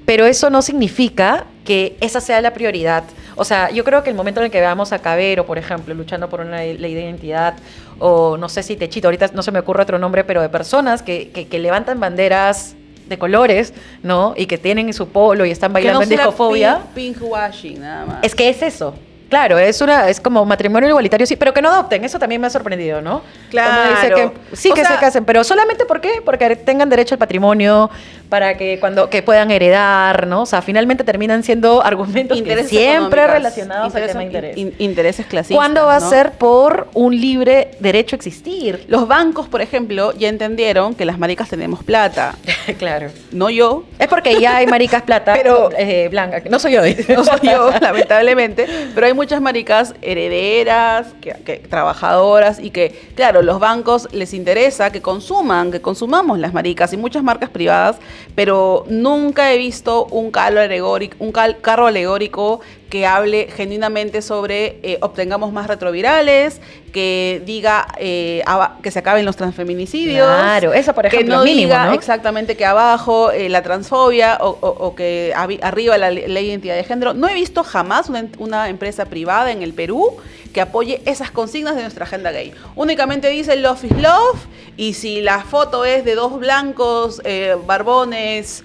S1: pero eso no significa que esa sea la prioridad. O sea, yo creo que el momento en el que veamos a Cabero, por ejemplo, luchando por una ley de identidad, o no sé si Techito, ahorita no se me ocurre otro nombre, pero de personas que levantan banderas de colores, ¿no? Y que tienen su polo y están bailando en discofobia.
S2: Pink washing, nada más.
S1: Es que es eso. Claro, es como matrimonio igualitario, sí, pero que no adopten, eso también me ha sorprendido, ¿no?
S2: Claro.
S1: Dice que sí, que se casen, pero solamente ¿por qué? Porque tengan derecho al patrimonio, para que que puedan heredar, ¿no? O sea, finalmente terminan siendo argumentos que siempre relacionados al tema de interés.
S2: Intereses clasistas.
S1: ¿Cuándo va a ser por un libre derecho a existir?
S2: Los bancos, por ejemplo, ya entendieron que las maricas tenemos plata.
S1: Claro.
S2: No yo.
S1: Es porque ya hay maricas plata,
S2: pero
S1: blanca. No soy yo.
S2: No soy yo, lamentablemente, pero hay muchas maricas herederas, que trabajadoras, y que, claro, los bancos les interesa que consumamos las maricas, y muchas marcas privadas, pero nunca he visto un carro alegórico que hable genuinamente sobre obtengamos más retrovirales, que diga que se acaben los transfeminicidios.
S1: Claro, eso por ejemplo,
S2: que no
S1: mínimo,
S2: diga
S1: ¿no?
S2: exactamente que abajo la transfobia o que arriba la ley de identidad de género. No he visto jamás una empresa privada en el Perú que apoye esas consignas de nuestra agenda gay. Únicamente dice love is love, y si la foto es de dos blancos, barbones,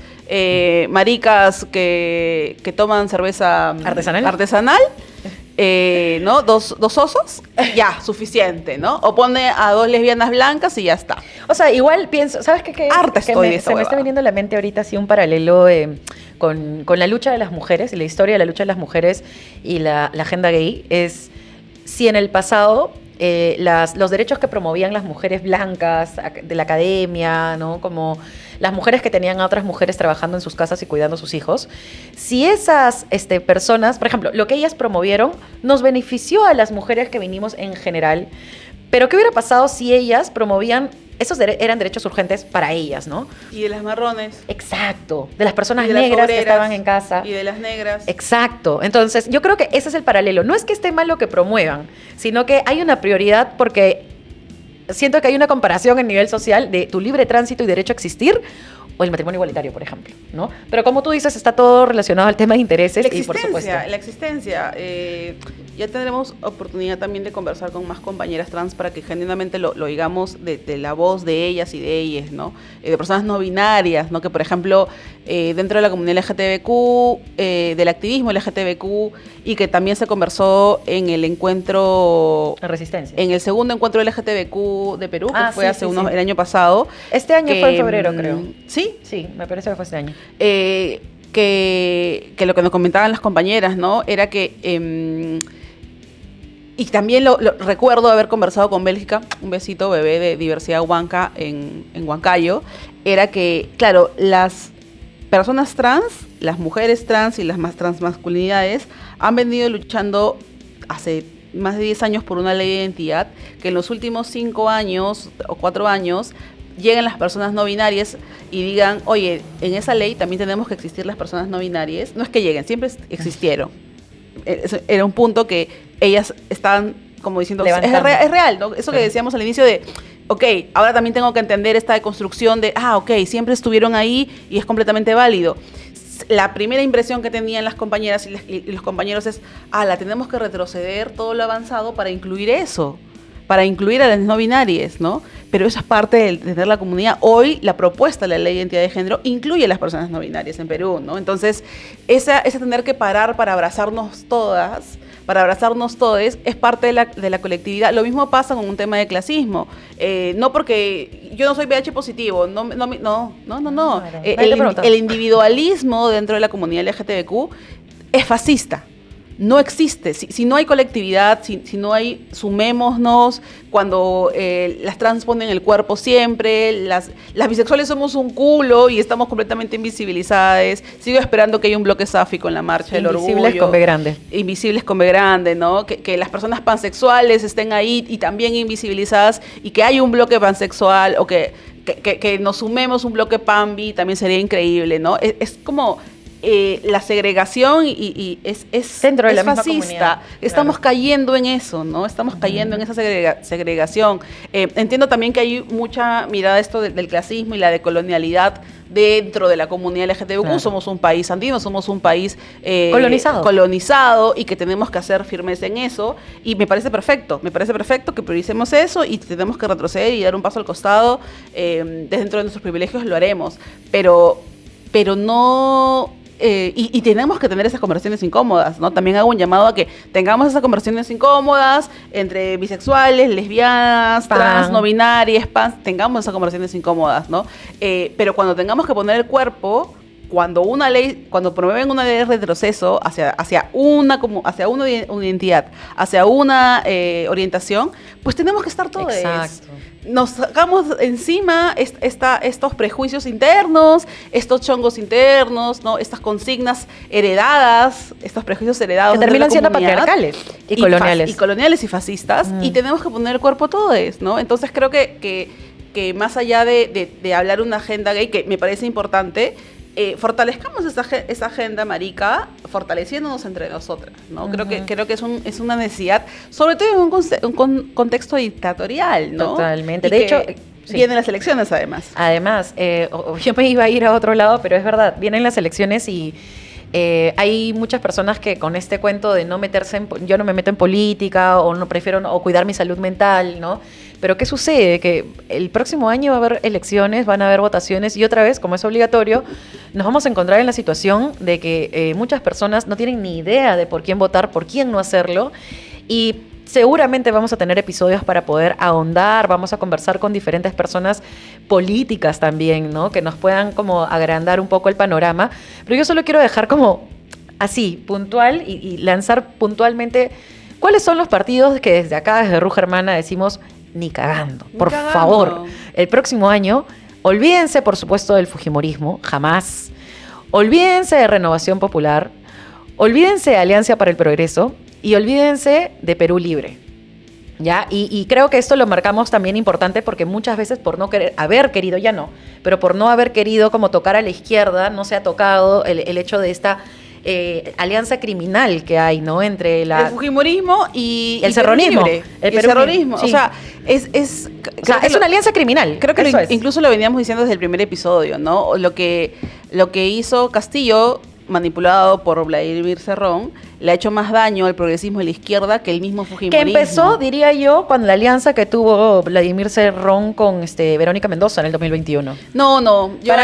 S2: maricas que toman cerveza artesanal, ¿no? Dos osos, ya, suficiente, ¿no? O pone a dos lesbianas blancas y ya está.
S1: O sea, igual pienso, ¿sabes qué?
S2: Harta estoy de esa
S1: se me está
S2: huevada.
S1: viniendo a la mente ahorita así un paralelo con la lucha de las mujeres, y la historia de la lucha de las mujeres y la agenda gay. Es si en el pasado los derechos que promovían las mujeres blancas de la academia, ¿no? Como las mujeres que tenían a otras mujeres trabajando en sus casas y cuidando a sus hijos, si esas personas, por ejemplo, lo que ellas promovieron nos benefició a las mujeres que vinimos en general, pero ¿qué hubiera pasado si ellas promovían, eran derechos urgentes para ellas, ¿no?
S2: Y de las marrones.
S1: Exacto, de las personas
S2: Y de las
S1: negras que
S2: obreras,
S1: estaban en casa.
S2: Y de las negras.
S1: Exacto. Entonces, yo creo que ese es el paralelo. No es que esté mal lo que promuevan, sino que hay una prioridad porque siento que hay una comparación en nivel social de tu libre tránsito y derecho a existir o el matrimonio igualitario, por ejemplo, ¿no? Pero como tú dices, está todo relacionado al tema de intereses y por supuesto.
S2: La existencia. Ya tendremos oportunidad también de conversar con más compañeras trans para que genuinamente lo oigamos de la voz de ellas y de ellas, ¿no? De personas no binarias, ¿no? Que, por ejemplo, dentro de la comunidad LGTBQ, del activismo LGTBQ, y que también se conversó en el encuentro...
S1: Resistencia.
S2: En el segundo encuentro LGTBQ de Perú, que fue el año pasado.
S1: Este año fue en febrero, creo.
S2: ¿Sí?
S1: Sí, me parece que fue este año.
S2: Que lo que nos comentaban las compañeras, ¿no? Era que... y también lo recuerdo haber conversado con Bélgica, un besito bebé de Diversidad Huanca en Huancayo, era que, claro, las personas trans, las mujeres trans y las más transmasculinidades han venido luchando hace más de 10 años por una ley de identidad, que en los últimos 5 años o 4 años lleguen las personas no binarias y digan, oye, en esa ley también tenemos que existir las personas no binarias. No es que lleguen, siempre existieron. Era un punto que ellas estaban como diciendo, es real, ¿no? Eso que decíamos al inicio de, ok, ahora también tengo que entender esta deconstrucción de, ok, siempre estuvieron ahí y es completamente válido. La primera impresión que tenían las compañeras y los compañeros es, la tenemos que retroceder todo lo avanzado para incluir eso, para incluir a las no binarias, ¿no? Pero eso es parte de tener la comunidad. Hoy la propuesta de la ley de identidad de género incluye a las personas no binarias en Perú, ¿no? Entonces, ese tener que parar para abrazarnos todas, para abrazarnos todos, es parte de la colectividad. Lo mismo pasa con un tema de clasismo. No porque yo no soy VIH positivo, no. Claro, el individualismo dentro de la comunidad LGTBQ es fascista. No existe. Si no hay colectividad, si no hay, sumémonos, cuando las trans ponen el cuerpo siempre, las bisexuales somos un culo y estamos completamente invisibilizadas. Sigo esperando que haya un bloque sáfico en la marcha del orgullo.
S1: Invisibles con B grande.
S2: Invisibles con B grande, ¿no? Que las personas pansexuales estén ahí y también invisibilizadas, y que haya un bloque pansexual, o que nos sumemos un bloque panbi, también sería increíble, ¿no? Es como... la segregación y es
S1: dentro de la
S2: fascista.
S1: misma comunidad.
S2: Estamos cayendo en eso, ¿no? Estamos cayendo en esa segregación. Entiendo también que hay mucha mirada esto del clasismo y la decolonialidad dentro de la comunidad LGTBQ. Claro. Somos un país andino, somos un país colonizado, y que tenemos que hacer firmeza en eso, y me parece perfecto que prioricemos eso, y tenemos que retroceder y dar un paso al costado. Dentro de nuestros privilegios lo haremos, pero no... Y tenemos que tener esas conversaciones incómodas, ¿no? También hago un llamado a que tengamos esas conversaciones incómodas entre bisexuales, lesbianas, trans, no binarias, tengamos esas conversaciones incómodas, ¿no? Pero cuando tengamos que poner el cuerpo, cuando promueven una ley de retroceso hacia una identidad, hacia una orientación, pues tenemos que estar todos.
S1: Exacto.
S2: Nos sacamos encima estos prejuicios internos, estos chongos internos, ¿no? Estas consignas heredadas, estos prejuicios heredados
S1: que terminan siendo patriarcales y coloniales.
S2: Y coloniales y fascistas, y tenemos que poner el cuerpo todos, ¿no? Entonces creo que más allá de hablar una agenda gay, que me parece importante, fortalezcamos esa agenda, marica, fortaleciéndonos entre nosotras, ¿no? Creo que es una necesidad, sobre todo en un contexto dictatorial, ¿no?
S1: Totalmente.
S2: Y
S1: de hecho,
S2: vienen las elecciones, además.
S1: Además, yo me iba a ir a otro lado, pero es verdad, vienen las elecciones y hay muchas personas que con este cuento de no meterse yo no me meto en política o no prefiero o cuidar mi salud mental, ¿no? Pero ¿qué sucede? Que el próximo año va a haber elecciones, van a haber votaciones y otra vez, como es obligatorio, nos vamos a encontrar en la situación de que muchas personas no tienen ni idea de por quién votar, por quién no hacerlo y seguramente vamos a tener episodios para poder ahondar, vamos a conversar con diferentes personas políticas también, ¿no? Que nos puedan como agrandar un poco el panorama. Pero yo solo quiero dejar como así, puntual y lanzar puntualmente cuáles son los partidos que desde acá, desde Ruja Hermana, decimos ni cagando. Por favor, el próximo año, olvídense, por supuesto, del fujimorismo, jamás. Olvídense de Renovación Popular, olvídense de Alianza para el Progreso, y olvídense de Perú Libre, ¿ya? Y creo que esto lo marcamos también importante porque muchas veces por no haber querido, ya no, pero por no haber querido como tocar a la izquierda, no se ha tocado el hecho de esta alianza criminal que hay, ¿no? Entre el
S2: fujimorismo y
S1: el serronismo.
S2: El serronismo.
S1: Sí.
S2: O sea, es
S1: una alianza criminal.
S2: Creo que incluso lo veníamos diciendo desde el primer episodio, ¿no? Lo que hizo Castillo, manipulado por Vladimir Cerrón, le ha hecho más daño al progresismo de la izquierda que el mismo fujimorismo.
S1: Que empezó, diría yo, con la alianza que tuvo Vladimir Cerrón con Verónica Mendoza en el 2021.
S2: No.
S1: Yo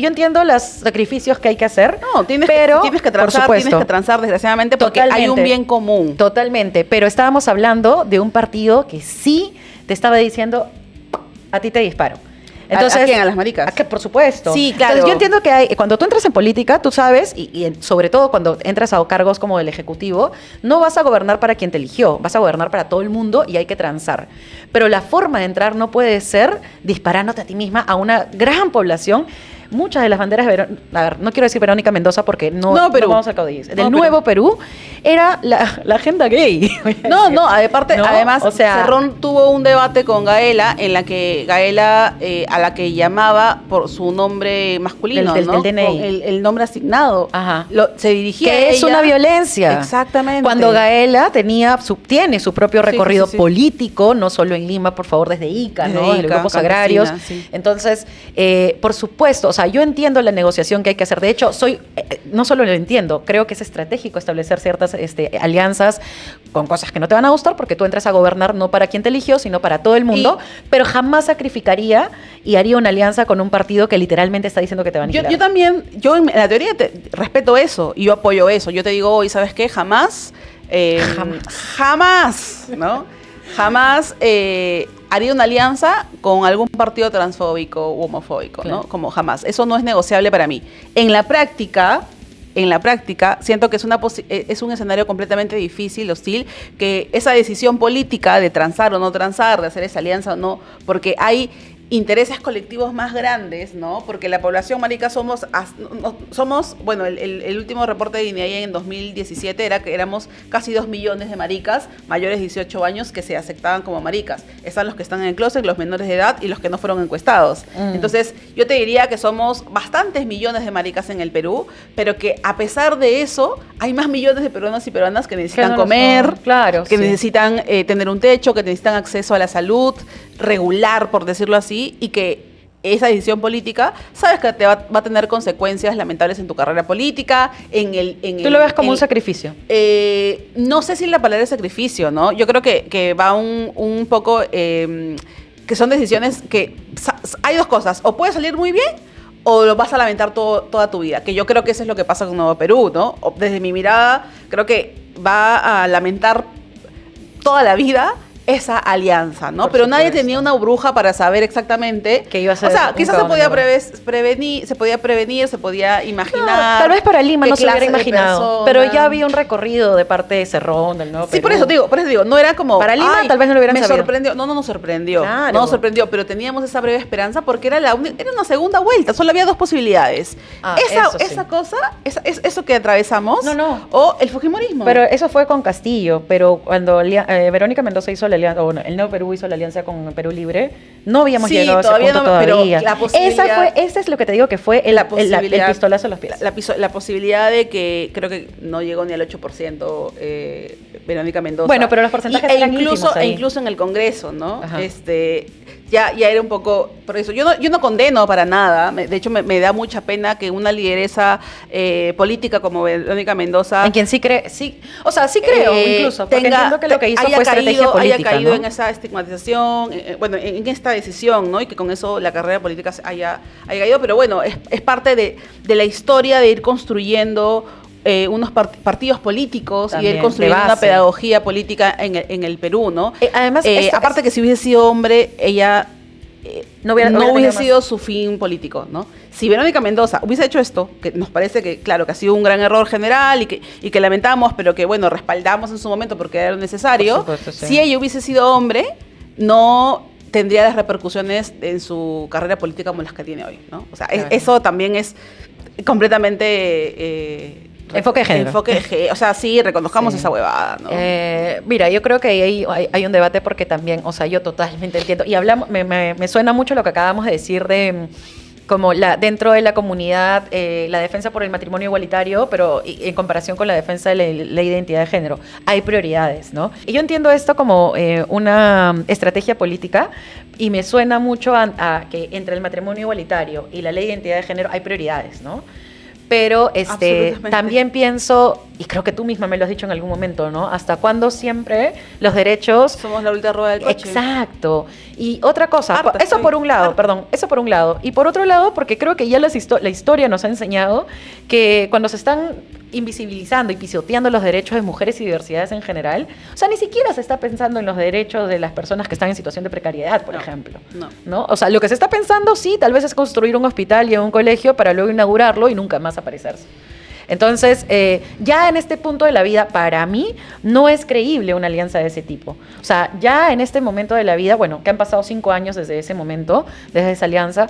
S1: entiendo los sacrificios que hay que hacer.
S2: No, tienes que transar, desgraciadamente, porque hay un bien común.
S1: Totalmente, pero estábamos hablando de un partido que sí te estaba diciendo, a ti te disparo.
S2: Entonces, ¿a quién? ¿A las maricas?
S1: Por supuesto.
S2: Sí, claro.
S1: Entonces, yo entiendo que cuando tú entras en política, tú sabes, y sobre todo cuando entras a cargos como el Ejecutivo, no vas a gobernar para quien te eligió, vas a gobernar para todo el mundo y hay que transar. Pero la forma de entrar no puede ser disparándote a ti misma a una gran población. Muchas de las banderas, a ver, no quiero decir Verónica Mendoza porque no vamos a caudillar. Del Nuevo Perú era la agenda gay.
S2: Además, o sea, Cerrón tuvo un debate con Gaela en la que Gaela, a la que llamaba por su nombre masculino,
S1: del DNI.
S2: Con el nombre asignado.
S1: Ajá.
S2: Se dirigía
S1: que
S2: a
S1: es
S2: ella.
S1: Una violencia.
S2: Exactamente.
S1: Cuando Gaela tiene su propio recorrido político, no solo en Lima, por favor, desde ICA, ¿no? De los grupos agrarios. Sí. Entonces, por supuesto, o sea, yo entiendo la negociación que hay que hacer. De hecho, no solo lo entiendo, creo que es estratégico establecer ciertas alianzas con cosas que no te van a gustar porque tú entras a gobernar no para quien te eligió, sino para todo el mundo, pero jamás sacrificaría y haría una alianza con un partido que literalmente está diciendo que te van a aniquilar.
S2: Yo también, en la teoría respeto eso y yo apoyo eso. Yo te digo hoy, ¿sabes qué? Jamás, ¿no? Jamás haría una alianza con algún partido transfóbico u homofóbico, claro. ¿no? Como jamás. Eso no es negociable para mí. En la práctica, siento que es un escenario completamente difícil, hostil, que esa decisión política de transar o no transar, de hacer esa alianza o no, porque hay intereses colectivos más grandes, ¿no? Porque la población marica somos, bueno, el último reporte de INEAI en 2017 era que éramos casi 2 millones de maricas mayores de 18 años que se aceptaban como maricas. Están los que están en el closet, los menores de edad y los que no fueron encuestados. Entonces, yo te diría que somos bastantes millones de maricas en el Perú, pero que a pesar de eso, hay más millones de peruanos y peruanas que necesitan comer,
S1: claro,
S2: que necesitan tener un techo, que necesitan acceso a la salud regular, por decirlo así, y que esa decisión política, sabes que te va a tener consecuencias lamentables en tu carrera política,
S1: ¿Tú lo ves como un sacrificio?
S2: No sé si la palabra es sacrificio, ¿no? Yo creo que va un poco, que son decisiones que, hay dos cosas, o puede salir muy bien, o lo vas a lamentar toda tu vida, que yo creo que eso es lo que pasa con Nuevo Perú, ¿no? Desde mi mirada, creo que va a lamentar toda la vida esa alianza, ¿no? Pero nadie tenía una bruja para saber exactamente
S1: qué iba a ser.
S2: O sea, quizás se podía prevenir, se podía imaginar.
S1: No, tal vez para Lima no se hubiera imaginado, pero ya había un recorrido de parte de Cerrón, del Nuevo Perú.
S2: Sí, por eso digo, no era como
S1: para Lima tal vez no lo hubieran sabido.
S2: Sorprendió. No nos sorprendió.
S1: Claro.
S2: No nos sorprendió, pero teníamos esa breve esperanza porque era una segunda vuelta, solo había dos posibilidades. Eso que atravesamos o el fujimorismo.
S1: Pero eso fue con Castillo, pero cuando Verónica Mendoza hizo la alianza, o bueno, el Nuevo Perú hizo la alianza con Perú Libre, no habíamos
S2: Sí,
S1: llegado a ese
S2: todavía
S1: punto
S2: no, pero
S1: todavía.
S2: la posibilidad-
S1: Ese es lo que te digo que fue el pistolazo a los pies.
S2: La posibilidad de que creo que no llegó ni al 8% Verónica Mendoza.
S1: Bueno, pero los porcentajes eran ínfimos ahí.
S2: incluso en el Congreso, ¿no?
S1: Ajá.
S2: Ya era un poco, por eso, yo no condeno para nada, de hecho me da mucha pena que una lideresa política como Verónica Mendoza...
S1: En quien sí cree, sí, o sea, sí creo incluso, porque entiendo que lo que hizo fue estrategia política,
S2: haya caído
S1: ¿no?
S2: en esa estigmatización, bueno, en esta decisión, ¿no? Y que con eso la carrera política haya caído, pero bueno, es parte de la historia de ir construyendo unos partidos políticos
S1: También,
S2: y ir construyendo
S1: de
S2: una
S1: base.
S2: pedagogía política en el Perú, ¿no?
S1: Además,
S2: aparte que si hubiese sido hombre, ella
S1: no
S2: hubiese
S1: tenido
S2: sido su fin político, ¿no? Si Verónica Mendoza hubiese hecho esto, que nos parece que, claro, que ha sido un gran error general y que lamentamos, pero que, bueno, respaldamos en su momento porque era necesario,
S1: Por supuesto, sí.
S2: si ella hubiese sido hombre, no tendría las repercusiones en su carrera política como las que tiene hoy, ¿no? O sea,
S1: Claro.
S2: eso también es completamente...
S1: Enfoque de género.
S2: O sea, sí, reconozcamos
S1: Sí.
S2: esa huevada, ¿no?
S1: Mira, yo creo que ahí hay un debate porque también, o sea, yo totalmente entiendo. Y hablamos, me suena mucho lo que acabamos de decir de como dentro de la comunidad, la defensa por el matrimonio igualitario, pero en comparación con la defensa de la identidad de género. Hay prioridades, ¿no? Y yo entiendo esto como una estrategia política y me suena mucho a que entre el matrimonio igualitario y la ley de identidad de género hay prioridades, ¿no? Pero
S2: Absolutamente.
S1: también pienso, y creo que tú misma me lo has dicho en algún momento, ¿no? ¿Hasta cuándo siempre los derechos...
S2: Somos la última rueda del coche.
S1: Exacto. Y otra cosa,
S2: Harta
S1: eso
S2: estoy,
S1: por un lado,
S2: harta.
S1: perdón, eso por un lado. Y por otro lado, porque creo que ya la historia nos ha enseñado que cuando se están invisibilizando y pisoteando los derechos de mujeres y diversidades en general, o sea, ni siquiera se está pensando en los derechos de las personas que están en situación de precariedad, por
S2: No,
S1: ejemplo.
S2: no.
S1: O sea, lo que se está pensando, sí, tal vez es construir un hospital y un colegio para luego inaugurarlo y nunca más aparecerse. Entonces, ya en este punto de la vida, para mí, no es creíble una alianza de ese tipo. O sea, ya en este momento de la vida, bueno, que han pasado 5 años desde ese momento, desde esa alianza,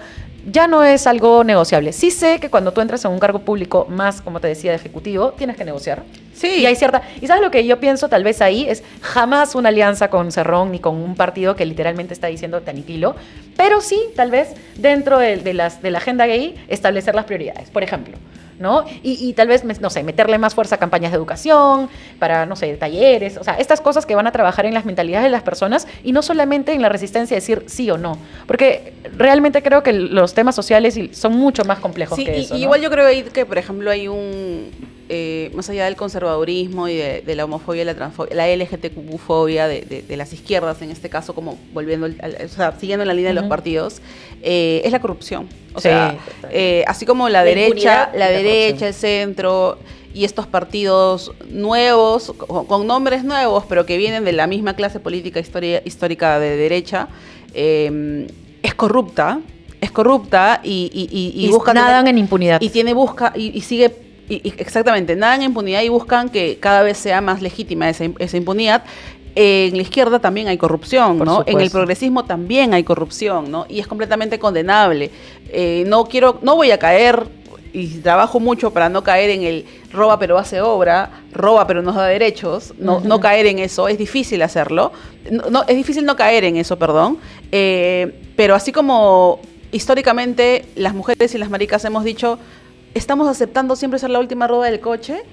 S1: ya no es algo negociable. Sí sé que cuando tú entras en un cargo público más, como te decía, de ejecutivo, tienes que negociar.
S2: Sí.
S1: Y hay cierta... ¿Y sabes lo que yo pienso tal vez ahí? Es jamás una alianza con Cerrón ni con un partido que literalmente está diciendo te aniquilo, pero sí, tal vez, dentro de la agenda gay, establecer las prioridades. Por ejemplo, ¿no? Y tal vez, no sé, meterle más fuerza a campañas de educación, para, no sé, talleres, o sea, estas cosas que van a trabajar en las mentalidades de las personas y no solamente en la resistencia a decir sí o no, porque realmente creo que los temas sociales son mucho más complejos
S2: Sí,
S1: que eso, ¿no?
S2: igual yo creo ahí que, por ejemplo, hay más allá del conservadurismo y de la homofobia, la transfobia, la LGTB-fobia de las izquierdas, en este caso, como volviendo, o sea, siguiendo la línea de los partidos, es la corrupción. O
S1: Sí,
S2: sea,
S1: total.
S2: así como la
S1: impunidad y la
S2: derecha,
S1: corrupción.
S2: el centro y estos partidos nuevos, con nombres nuevos, pero que vienen de la misma clase política histórica de derecha, es corrupta y buscan
S1: nadan en impunidad.
S2: y sigue exactamente, nada en impunidad y buscan que cada vez sea más legítima esa impunidad. En la izquierda también hay corrupción,
S1: Por
S2: ¿no?
S1: supuesto.
S2: En el progresismo también hay corrupción, ¿no? Y es completamente condenable. No voy a caer, y trabajo mucho para no caer en el roba pero hace obra, roba pero nos da derechos, no caer en eso, es difícil hacerlo. Es difícil no caer en eso, perdón. Pero así como históricamente las mujeres y las maricas hemos dicho, estamos aceptando siempre ser la última rueda del coche.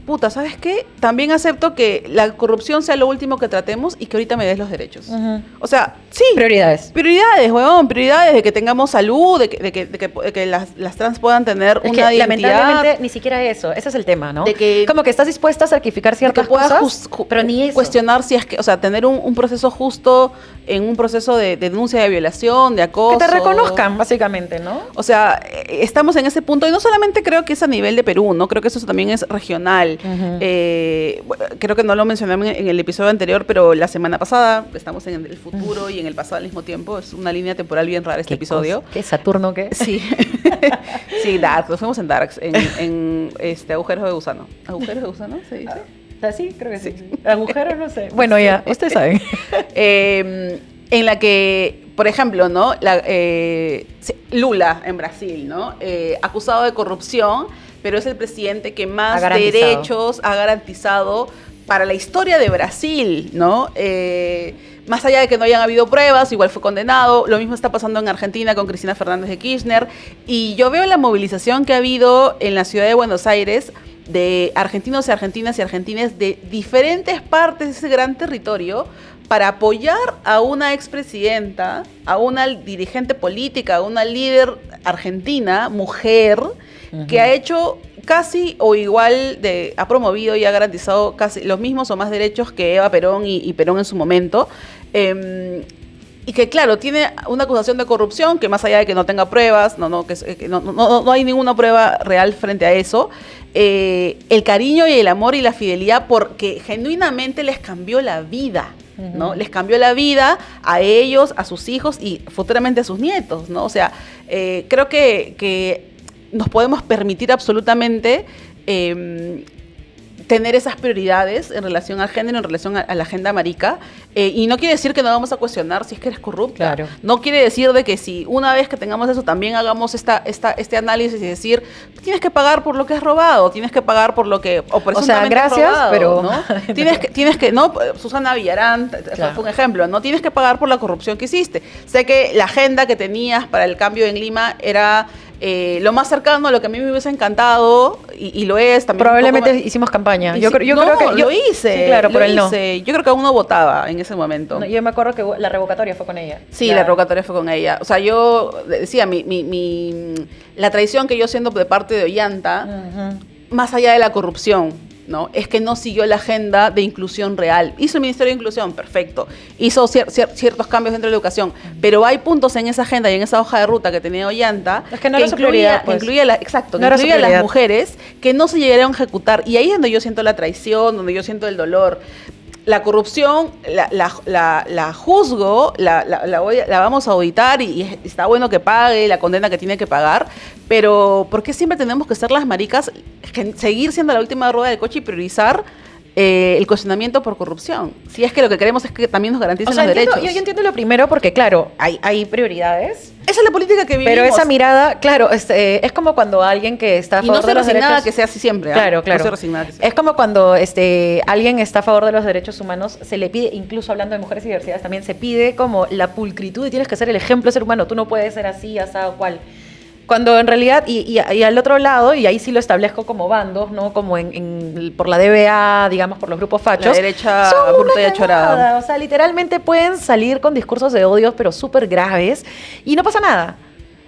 S2: Puta, ¿sabes qué? También acepto que la corrupción sea lo último que tratemos y que ahorita me des los derechos.
S1: Ujú.
S2: O sea, sí.
S1: Prioridades.
S2: Prioridades, huevón. Prioridades de que tengamos salud, de que las trans puedan tener
S1: Es
S2: una
S1: que
S2: identidad.
S1: lamentablemente ni siquiera eso, ese es el tema, ¿no?
S2: De que-
S1: como que estás dispuesta a sacrificar
S2: De que
S1: ciertas
S2: puedas
S1: cosas, pero ni eso.
S2: cuestionar si es que, o sea, tener un proceso justo en un proceso de denuncia de violación, de acoso.
S1: Que te reconozcan, básicamente, ¿no?
S2: O sea, estamos en ese punto, y no solamente creo que es a nivel de Perú, ¿no? Creo que eso también es regional.
S1: Ujú.
S2: Bueno, creo que no lo mencioné en el episodio anterior, pero la semana pasada, estamos en el futuro y en el pasado al mismo tiempo, es una línea temporal bien rara este
S1: ¿Qué
S2: episodio.
S1: cosa? ¿Qué Saturno qué?
S2: Sí, sí, Dark, nos fuimos en Darks, en agujeros de gusano. ¿Agujeros de gusano se dice?
S1: O sea, sí, creo que sí. Agujero, no sé. Bueno, ya, ustedes saben.
S2: En la que, por ejemplo, ¿no? Lula en Brasil, ¿no? Acusado de corrupción, pero es el presidente que más derechos ha garantizado para la historia de Brasil, ¿no? más allá de que no hayan habido pruebas, igual fue condenado. Lo mismo está pasando en Argentina con Cristina Fernández de Kirchner. Y yo veo la movilización que ha habido en la ciudad de Buenos Aires de argentinos y argentinas y argentines de diferentes partes de ese gran territorio para apoyar a una expresidenta, a una dirigente política, a una líder argentina, mujer, que ha hecho casi o igual ha promovido y ha garantizado casi los mismos o más derechos que Eva Perón y Perón en su momento. Y que, claro, tiene una acusación de corrupción que más allá de que no tenga pruebas, no hay ninguna prueba real frente a eso, el cariño y el amor y la fidelidad porque genuinamente les cambió la vida, ¿no? Les cambió la vida a ellos, a sus hijos y futuramente a sus nietos, ¿no? O sea, creo que nos podemos permitir absolutamente tener esas prioridades en relación al género, en relación a la agenda marica, y no quiere decir que no vamos a cuestionar si es que eres corrupta. Claro. No quiere decir de que si una vez que tengamos eso también hagamos este análisis y decir, tienes que pagar por lo que has robado, tienes que pagar por lo que presuntamente
S1: gracias,
S2: has robado,
S1: pero
S2: ¿no? tienes que no, Susana Villarán, claro, fue un ejemplo, no tienes que pagar por la corrupción que hiciste. Sé que la agenda que tenías para el cambio en Lima era lo más cercano a lo que a mí me hubiese encantado, y lo es también.
S1: Probablemente hicimos campaña. Yo creo que
S2: lo hice.
S1: Sí, claro, pero él no.
S2: Yo creo que aún no votaba en ese momento.
S1: No, yo me acuerdo que la revocatoria fue con ella.
S2: Sí, la revocatoria fue con ella. O sea, yo decía, la traición que yo siento de parte de Ollanta, más allá de la corrupción, ¿no? Es que no siguió la agenda de inclusión real. Hizo el Ministerio de Inclusión, perfecto. Hizo ciertos cambios dentro de la educación, pero hay puntos en esa agenda y en esa hoja de ruta que tenía Ollanta
S1: es que no incluía
S2: a las mujeres que no se llegaron a ejecutar. Y ahí es donde yo siento la traición, donde yo siento el dolor. La corrupción la juzgo, la vamos a auditar y está bueno que pague la condena que tiene que pagar, pero ¿por qué siempre tenemos que ser las maricas, seguir siendo la última rueda del coche y priorizar el cuestionamiento por corrupción? Si es que lo que queremos es que también nos garanticen los derechos.
S1: Yo entiendo lo primero porque, claro, hay prioridades.
S2: Esa es la política que vivimos.
S1: Pero esa mirada, claro, es como cuando alguien que está a favor de los derechos... Y no
S2: se resignada que sea así siempre.
S1: Claro, claro.
S2: No se resignada que sea.
S1: Es como cuando alguien está a favor de los derechos humanos, se le pide, incluso hablando de mujeres y diversidades también, se pide como la pulcritud y tienes que ser el ejemplo de ser humano. Tú no puedes ser así, asado, cual. Cuando en realidad, y al otro lado, y ahí sí lo establezco como bandos, ¿no? Como por la DBA, digamos, por los grupos fachos.
S2: La derecha bruta y achorada.
S1: O sea, literalmente pueden salir con discursos de odio, pero súper graves, y no pasa nada.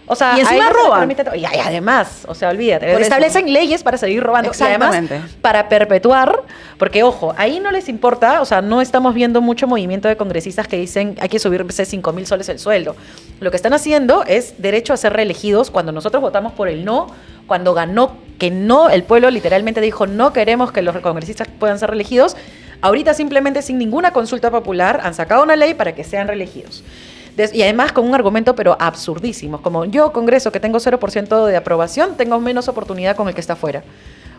S1: O sea,
S2: y encima roban.
S1: Y además, o sea, olvídate, establecen leyes para seguir robando.
S2: Exactamente.
S1: Y además, para perpetuar, porque ojo, ahí no les importa, o sea, no estamos viendo mucho movimiento de congresistas que dicen hay que subirse 5,000 soles el sueldo. Lo que están haciendo es derecho a ser reelegidos cuando nosotros votamos por el no, cuando ganó que no, el pueblo literalmente dijo no queremos que los congresistas puedan ser reelegidos. Ahorita simplemente sin ninguna consulta popular han sacado una ley para que sean reelegidos. Y además con un argumento pero absurdísimo, como yo, Congreso, que tengo 0% de aprobación, tengo menos oportunidad con el que está afuera.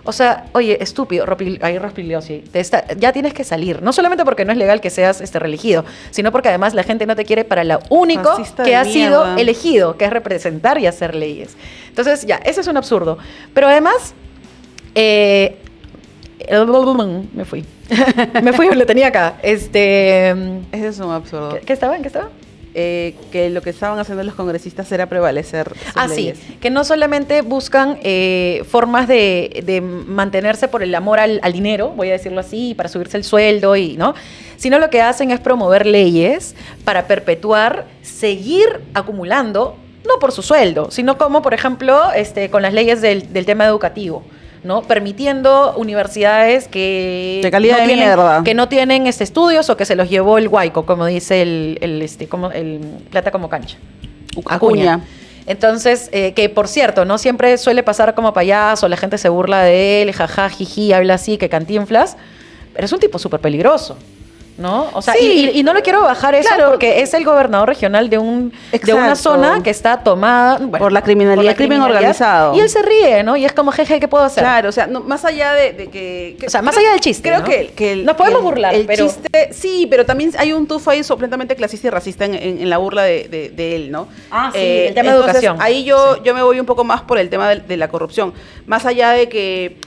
S1: O sea, oye, estúpido, Rospigliosi, ya tienes que salir, no solamente porque no es legal que seas reelegido, sino porque además la gente no te quiere para lo único que ha sido elegido, que es representar y hacer leyes. Entonces, ya, ese es un absurdo. Pero además, me fui, lo tenía acá.
S2: Ese es un absurdo.
S1: ¿Qué estaba? ¿En qué estaba?
S2: Que lo que estaban haciendo los congresistas era prevalecer sus leyes.
S1: Sí, que no solamente buscan formas de mantenerse por el amor al dinero, voy a decirlo así, para subirse el sueldo, ¿no? Sino lo que hacen es promover leyes para perpetuar, seguir acumulando, no por su sueldo, sino como, por ejemplo, con las leyes del tema educativo, ¿no? Permitiendo universidades que
S2: de calidad de mierda,
S1: que no tienen estudios o que se los llevó el Guayco, como dice el plata como cancha.
S2: Acuña.
S1: Entonces, que por cierto, no siempre suele pasar como payaso, la gente se burla de él, jaja, jiji, habla así, que cantinflas, pero es un tipo súper peligroso, ¿no? O sea, sí. y no le quiero bajar eso, claro, porque es el gobernador regional de una zona que está tomada
S2: por la criminalidad, el crimen organizado.
S1: Y él se ríe, ¿no? Y es como, jeje, ¿qué puedo hacer?
S2: Claro, o sea, no, más allá de que...
S1: O sea, más allá del chiste,
S2: creo,
S1: ¿no?
S2: que
S1: nos podemos burlar,
S2: pero... chiste, sí, pero también hay un tufo ahí completamente clasista y racista en la burla de él, ¿no?
S1: Sí, el tema de educación.
S2: Ahí yo me voy un poco más por el tema de la corrupción. Más allá de que...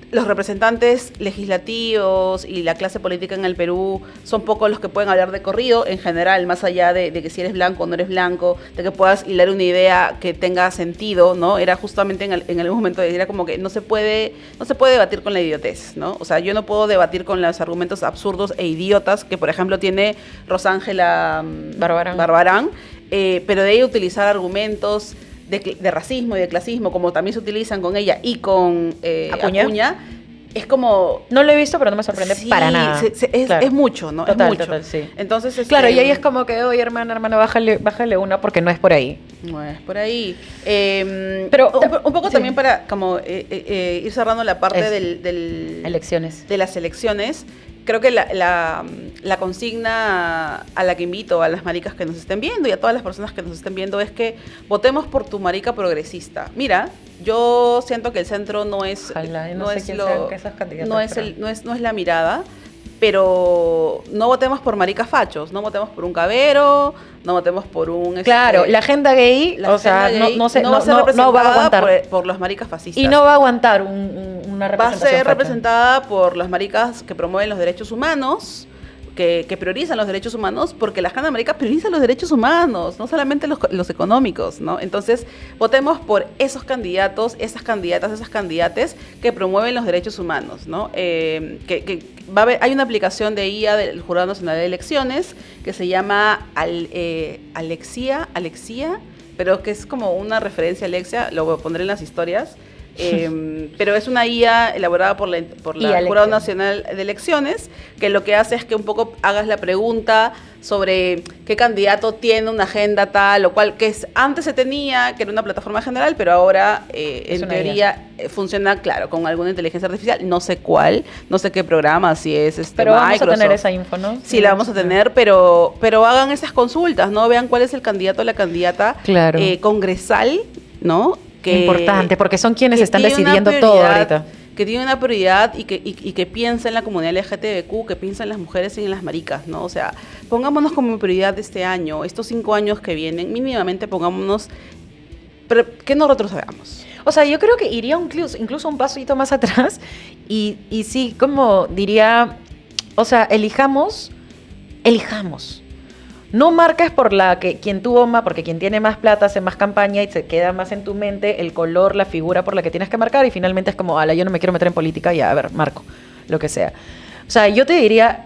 S2: los representantes legislativos y la clase política en el Perú son pocos los que pueden hablar de corrido en general, más allá de que si eres blanco o no eres blanco, de que puedas hilar una idea que tenga sentido, ¿no? Era justamente en algún momento, era como que no se puede debatir con la idiotez, ¿no? O sea, yo no puedo debatir con los argumentos absurdos e idiotas que, por ejemplo, tiene Rosángela Barbarán, pero de ahí utilizar argumentos de racismo y de clasismo, como también se utilizan con ella y con Acuña, es como...
S1: No lo he visto, pero no me sorprende para nada.
S2: Es mucho, ¿no?
S1: Total,
S2: es mucho.
S1: total, sí.
S2: Entonces,
S1: claro, y ahí es como que, oye, hermano, bájale una porque no es por ahí.
S2: No es por ahí. Pero un poco también para como ir cerrando la parte
S1: elecciones.
S2: De las elecciones. Creo que la consigna a la que invito a las maricas que nos estén viendo y a todas las personas que nos estén viendo es que votemos por tu marica progresista. Mira, yo siento que el centro no es la mirada, pero no votemos por maricas fachos, no votemos por un cabero, no votemos por un...
S1: Claro, la agenda gay, no va a aguantar
S2: por los maricas fascistas.
S1: Y no va a aguantar una representación.
S2: Va a ser
S1: facha.
S2: representada por las maricas que promueven los derechos humanos, que priorizan los derechos humanos, porque la agenda marica prioriza los derechos humanos, no solamente los económicos, ¿no? Entonces, votemos por esos candidatos, esas candidatas, esas candidates que promueven los derechos humanos, ¿no? Hay una aplicación de IA del Jurado Nacional de Elecciones que se llama Alexia, pero que es como una referencia a Alexia, lo pondré en las historias. Pero es una IA elaborada por la Jurado Nacional de Elecciones, que lo que hace es que un poco hagas la pregunta sobre qué candidato tiene una agenda tal o cual, que antes se tenía, que era una plataforma general, pero ahora en teoría funciona, claro, con alguna inteligencia artificial, no sé cuál, no sé qué programa, si es
S1: pero
S2: Microsoft.
S1: Vamos a tener esa info, ¿no?
S2: Sí, la vamos a tener, pero hagan esas consultas, ¿no? Vean cuál es el candidato o la candidata congresal, ¿no?
S1: Importante, porque son quienes están decidiendo todo ahorita.
S2: Que tiene una prioridad y que piensa en la comunidad LGTBQ, que piensa en las mujeres y en las maricas, ¿no? O sea, pongámonos como prioridad de este año, estos 5 años que vienen, mínimamente pongámonos, pero que no retrocedamos.
S1: O sea, yo creo que iría incluso un pasito más atrás y sí, como diría, o sea, elijamos. No marques por quien tuvo más, porque quien tiene más plata hace más campaña y se queda más en tu mente el color, la figura por la que tienes que marcar y finalmente es como, yo no me quiero meter en política y a ver, marco, lo que sea. O sea, yo te diría,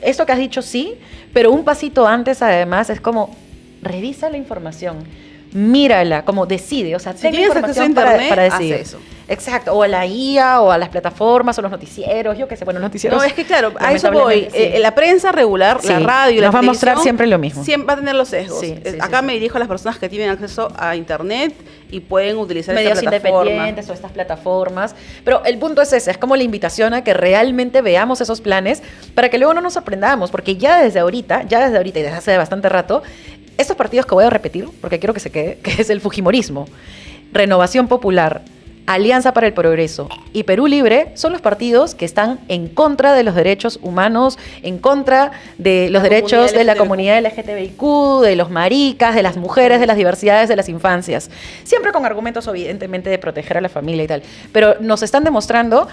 S1: esto que has dicho sí, pero un pasito antes además es como, revisa la información, mírala, como decide, o sea,
S2: si tienes acceso a internet,
S1: para decidir.
S2: Haz eso.
S1: Exacto, o a la IA, o a las plataformas, o los noticieros, yo qué sé, bueno, los noticieros...
S2: No, es que claro, a eso voy. Sí. La prensa regular, la radio, la televisión...
S1: Nos va a mostrar siempre lo mismo.
S2: Siempre va a tener los sesgos. Acá me dirijo a las personas que tienen acceso a internet y pueden utilizar
S1: medios
S2: esta plataforma.
S1: Independientes o estas plataformas. Pero el punto es ese, es como la invitación a que realmente veamos esos planes para que luego no nos sorprendamos, porque ya desde ahorita y desde hace bastante rato, estos partidos que voy a repetir, porque quiero que se quede, que es el Fujimorismo, Renovación Popular, Alianza para el Progreso y Perú Libre son los partidos que están en contra de los derechos humanos, en contra de los derechos de la comunidad LGTBIQ, de los maricas, de las mujeres, de las diversidades, de las infancias. Siempre con argumentos, evidentemente, de proteger a la familia y tal. Pero nos están demostrando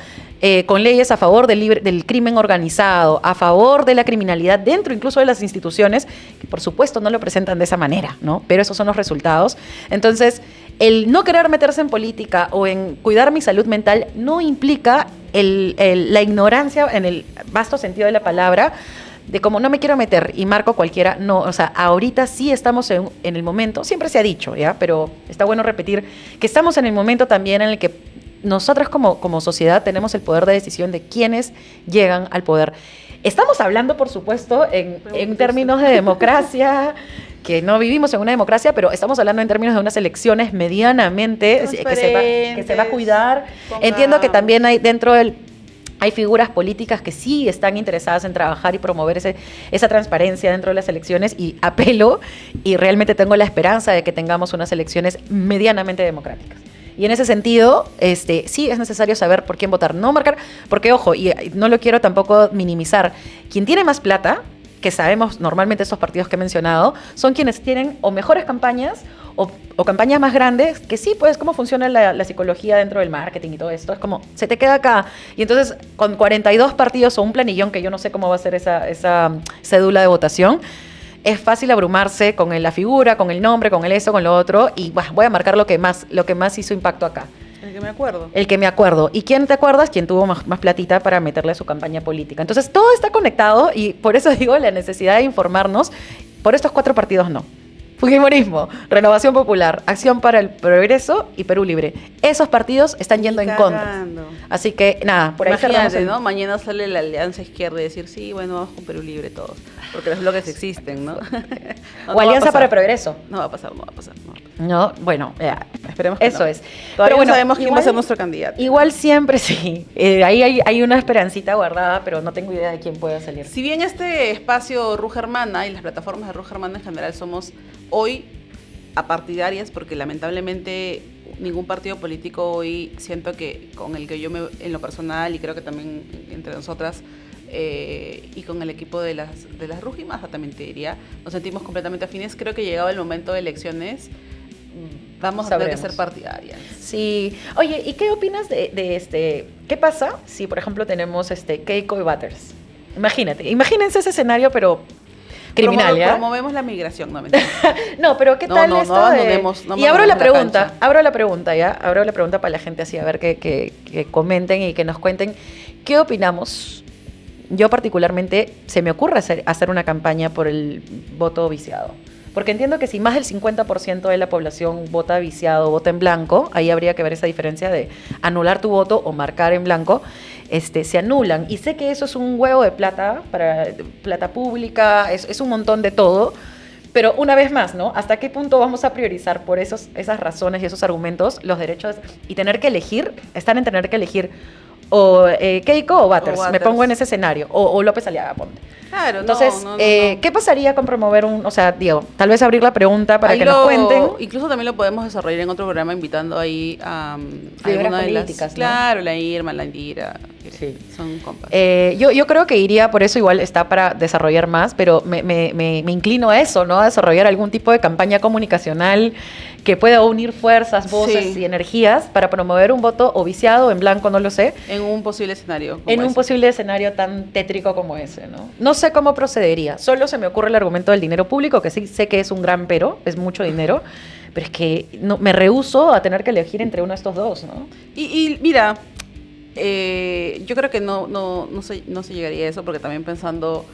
S1: con leyes a favor del crimen organizado, a favor de la criminalidad dentro incluso de las instituciones, que por supuesto no lo presentan de esa manera, ¿no? Pero esos son los resultados. Entonces, el no querer meterse en política o en cuidar mi salud mental no implica la ignorancia en el vasto sentido de la palabra, de como no me quiero meter y marco cualquiera. No, o sea, ahorita sí estamos en el momento, siempre se ha dicho, ¿ya? Pero está bueno repetir que estamos en el momento también en el que nosotras como sociedad tenemos el poder de decisión de quiénes llegan al poder. Estamos hablando, por supuesto, en términos de democracia, que no vivimos en una democracia, pero estamos hablando en términos de unas elecciones medianamente que se va a cuidar. Entiendo que también hay hay figuras políticas que sí están interesadas en trabajar y promover esa transparencia dentro de las elecciones y apelo y realmente tengo la esperanza de que tengamos unas elecciones medianamente democráticas. Y en ese sentido, sí es necesario saber por quién votar, no marcar, porque ojo, y no lo quiero tampoco minimizar, quien tiene más plata que sabemos normalmente estos partidos que he mencionado, son quienes tienen o mejores campañas o campañas más grandes, que sí, pues, cómo funciona la psicología dentro del marketing y todo esto. Es como, se te queda acá. Y entonces, con 42 partidos o un planillón, que yo no sé cómo va a ser esa cédula de votación, es fácil abrumarse con la figura, con el nombre, con el eso, con lo otro, y voy a marcar lo que más hizo impacto acá.
S2: El que me acuerdo.
S1: El que me acuerdo. ¿Y quién te acuerdas? Quien tuvo más platita para meterle a su campaña política. Entonces, todo está conectado y por eso digo la necesidad de informarnos. Por estos 4 partidos no. Fujimorismo, Renovación Popular, Acción para el Progreso y Perú Libre. Esos partidos están yendo en contra. Así que, nada, por ahí cerramos.
S2: ¿No? Mañana sale la Alianza Izquierda y decir, sí, bueno, vamos con Perú Libre todos. Porque los bloques existen, ¿no?
S1: O Alianza para el Progreso.
S2: No va a pasar, no va a pasar.
S1: No, bueno,
S2: esperemos que
S1: eso
S2: no.
S1: es.
S2: Todavía
S1: Pero
S2: no sabemos quién va a ser nuestro candidato.
S1: Igual siempre sí. Ahí hay una esperancita guardada, pero no tengo idea de quién pueda salir.
S2: Si bien este espacio Ruja Hermana y las plataformas de Ruja Hermana en general somos hoy apartidarias, porque lamentablemente ningún partido político hoy siento que con el que yo en lo personal y creo que también entre nosotras y con el equipo de las Rujimaza también te diría, nos sentimos completamente afines. Creo que llegado el momento de elecciones vamos a tener que ser partidarias.
S1: Sí. Oye, ¿y qué opinas de qué pasa si por ejemplo tenemos Keiko y Butters? Imagínense ese escenario, pero criminal, ¿ya?
S2: Promovemos la migración, no mentira.
S1: No, pero ¿qué tal esto? Y abro la pregunta ¿ya? Abro la pregunta para la gente así, a ver que comenten y que nos cuenten qué opinamos. Yo particularmente se me ocurre hacer una campaña por el voto viciado. Porque entiendo que si más del 50% de la población vota viciado, vota en blanco, ahí habría que ver esa diferencia de anular tu voto o marcar en blanco, se anulan. Y sé que eso es un huevo de plata, para plata pública, es un montón de todo, pero una vez más, ¿no? ¿Hasta qué punto vamos a priorizar por esas razones y esos argumentos los derechos y tener que elegir, estar en tener que elegir o Keiko o Butters? Me pongo en ese escenario, o López Aliaga, ponte.
S2: Claro,
S1: entonces, ¿qué pasaría con promover digo, tal vez abrir la pregunta para que nos cuenten?
S2: Incluso también lo podemos desarrollar en otro programa invitando ahí a
S1: algunas políticas, ¿no?
S2: Claro, la Irma, la Indira, sí. Son compas.
S1: Yo creo que iría, por eso igual está para desarrollar más, pero me inclino a eso, ¿no? A desarrollar algún tipo de campaña comunicacional que pueda unir fuerzas, voces y energías para promover un voto o viciado o en blanco, no lo sé.
S2: En un posible escenario.
S1: Un posible escenario tan tétrico como ese, ¿no? No sé cómo procedería. Solo se me ocurre el argumento del dinero público, que sí sé que es un gran es mucho dinero, pero es que me rehúso a tener que elegir entre uno de estos dos, ¿no?
S2: Y mira, yo creo que no se llegaría a eso, porque también pensando,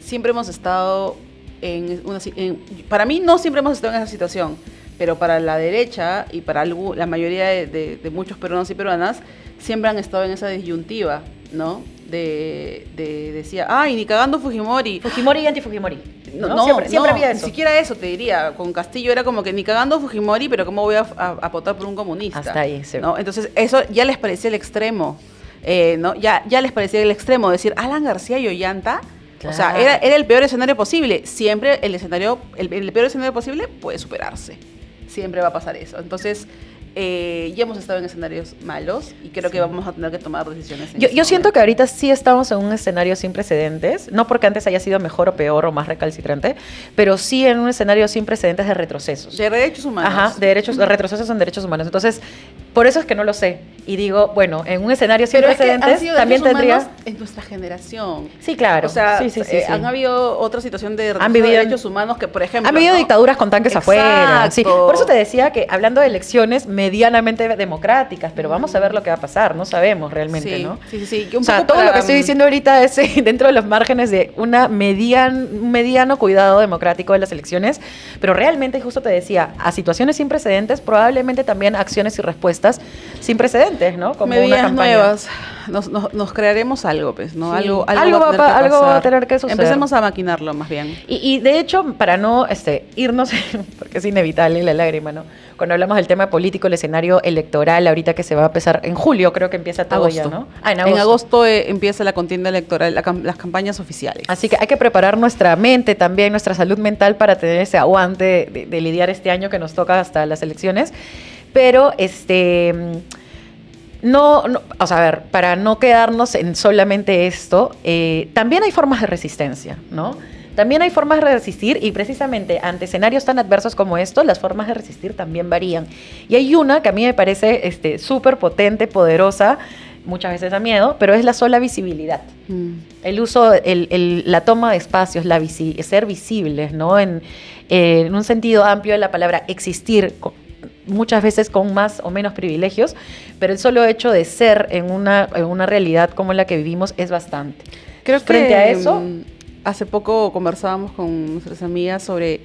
S2: siempre hemos estado para mí no siempre hemos estado en esa situación, pero para la derecha y para la mayoría de muchos peruanos y peruanas siempre han estado en esa disyuntiva, ¿no? Decía, ay, ni cagando Fujimori.
S1: Fujimori y anti-Fujimori.
S2: No, siempre había eso. Ni siquiera eso, te diría. Con Castillo era como que ni cagando Fujimori, pero ¿cómo voy a votar por un comunista?
S1: Hasta ahí, sí.
S2: ¿No? Entonces, eso ya les parecía el extremo. ¿No? Ya les parecía el extremo. Decir, Alan García y Ollanta. Claro. O sea, era el peor escenario posible. Siempre el peor escenario posible puede superarse. Siempre va a pasar eso. Entonces, ya hemos estado en escenarios malos y creo que vamos a tener que tomar decisiones.
S1: Yo siento que ahorita sí estamos en un escenario sin precedentes, no porque antes haya sido mejor o peor o más recalcitrante, pero sí en un escenario sin precedentes de retrocesos.
S2: De derechos humanos.
S1: Ajá, de retrocesos en derechos humanos. Entonces, por eso es que no lo sé. Y digo, bueno, en un escenario sin precedentes también tendría...
S2: en nuestra generación.
S1: Sí, claro.
S2: O sea,
S1: sí.
S2: han habido otra situación de derechos humanos que, por ejemplo...
S1: Han habido dictaduras con tanques afuera. Sí. Por eso te decía que hablando de elecciones medianamente democráticas, pero vamos a ver lo que va a pasar. No sabemos realmente, ¿no?
S2: Sí.
S1: O sea, todo lo que estoy diciendo ahorita es dentro de los márgenes de un mediano cuidado democrático de las elecciones, pero realmente, justo te decía, a situaciones sin precedentes, probablemente también acciones y respuestas sin precedentes, ¿no?
S2: Como medidas nuevas. Nos crearemos algo, pues, ¿no?
S1: Sí.
S2: Algo
S1: va a tener que suceder.
S2: Empecemos a maquinarlo, más bien.
S1: Y de hecho, para no irnos, porque es inevitable la lágrima, ¿no? Cuando hablamos del tema político, el escenario electoral, ahorita que se va a empezar, en julio creo que empieza todo ya, ¿no?
S2: En agosto empieza la contienda electoral, las campañas oficiales.
S1: Así que hay que preparar nuestra mente también, nuestra salud mental para tener ese aguante de lidiar este año que nos toca hasta las elecciones. Pero, O sea, a ver, para no quedarnos en solamente esto, también hay formas de resistencia, ¿no? También hay formas de resistir y precisamente ante escenarios tan adversos como estos, las formas de resistir también varían. Y hay una que a mí me parece súper potente, poderosa, muchas veces da miedo, pero es la sola visibilidad. El uso, la toma de espacios, ser visibles, ¿no? En un sentido amplio de la palabra existir, muchas veces con más o menos privilegios, pero el solo hecho de ser en una realidad como la que vivimos es bastante.
S2: Creo que
S1: frente a eso,
S2: hace poco conversábamos con nuestras amigas sobre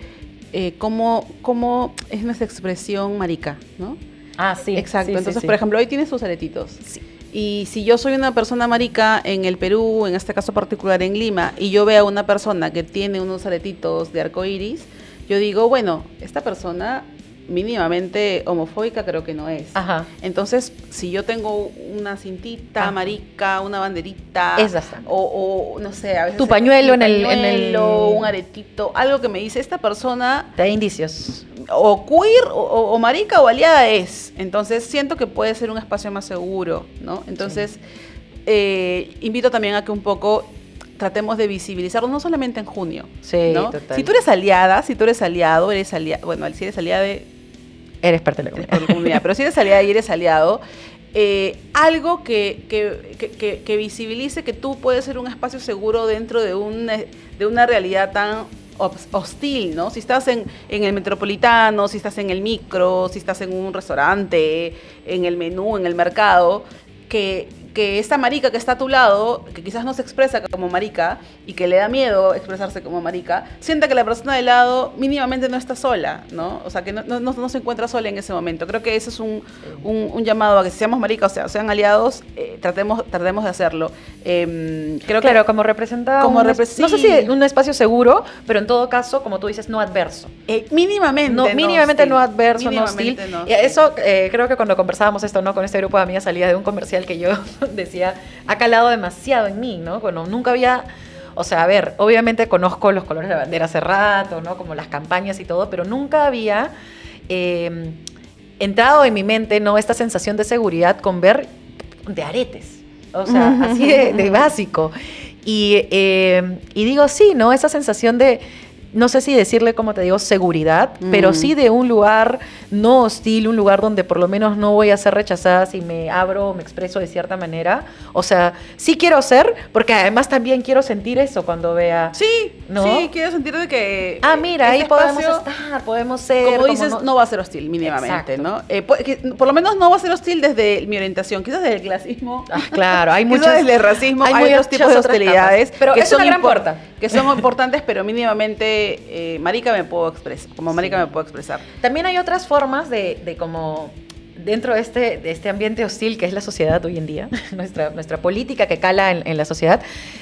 S2: cómo es nuestra expresión marica, ¿no?
S1: Ah, sí.
S2: Exacto.
S1: Sí,
S2: Entonces,
S1: sí.
S2: por ejemplo, hoy tienes tus aretitos.
S1: Sí.
S2: Y si yo soy una persona marica en el Perú, en este caso particular en Lima, y yo veo a una persona que tiene unos aretitos de arcoíris, yo digo, bueno, esta persona mínimamente homofóbica creo que no es.
S1: Ajá.
S2: Entonces, si yo tengo una cintita marica, una banderita,
S1: es bastante.
S2: O no sé, a veces
S1: tu pañuelo en el
S2: un aretito, algo que me dice esta persona
S1: te da indicios.
S2: O queer o marica o aliada es. Entonces siento que puede ser un espacio más seguro, ¿no? Entonces invito también a que un poco tratemos de visibilizarlo, no solamente en junio,
S1: sí,
S2: ¿no?
S1: total.
S2: Si tú eres aliada, si tú eres aliado, bueno, si eres aliada
S1: eres parte de la comunidad.
S2: Pero si eres aliada y eres aliado, algo que visibilice que tú puedes ser un espacio seguro dentro de una realidad tan hostil, ¿no? Si estás en el metropolitano, si estás en el micro, si estás en un restaurante, en el menú, en el mercado, que esta marica que está a tu lado, que quizás no se expresa como marica y que le da miedo expresarse como marica, sienta que la persona de lado mínimamente no está sola, ¿no? O sea, que no se encuentra sola en ese momento. Creo que ese es un llamado a que si seamos maricas, o sea, sean aliados, tratemos de hacerlo. Creo
S1: claro,
S2: que
S1: como representa
S2: no sé
S1: si un espacio seguro, pero en todo caso, como tú dices, no adverso.
S2: Mínimamente
S1: no adverso, no hostil.
S2: No
S1: y eso, creo que cuando conversábamos esto, ¿no? Con este grupo de amigas salía de un comercial que yo decía, ha calado demasiado en mí, ¿no? Bueno, nunca había, o sea, a ver, obviamente conozco los colores de la bandera hace rato, ¿no? Como las campañas y todo, pero nunca había entrado en mi mente, ¿no? Esta sensación de seguridad con ver de aretes, o sea, así de básico. Y digo, sí, ¿no? Esa sensación de, no sé si decirle, como te digo, seguridad, pero sí de un lugar no hostil, un lugar donde por lo menos no voy a ser rechazada si me abro o me expreso de cierta manera. O sea, sí quiero ser, porque además también quiero sentir eso cuando vea.
S2: Sí,
S1: ¿no?
S2: Sí, quiero sentir de que...
S1: mira, ahí podemos estar, podemos ser.
S2: Como dices, no va a ser hostil mínimamente, exacto, ¿no? Por lo menos no va a ser hostil desde mi orientación, quizás desde el clasismo.
S1: claro, hay muchos...
S2: Quizás desde el racismo, hay otros tipos de hostilidades.
S1: Pero que es una gran puerta.
S2: Que son importantes, pero mínimamente marica me puedo expresar, como marica me puedo expresar.
S1: También hay otras formas de como dentro de este ambiente hostil que es la sociedad hoy en día, nuestra política que cala en la sociedad,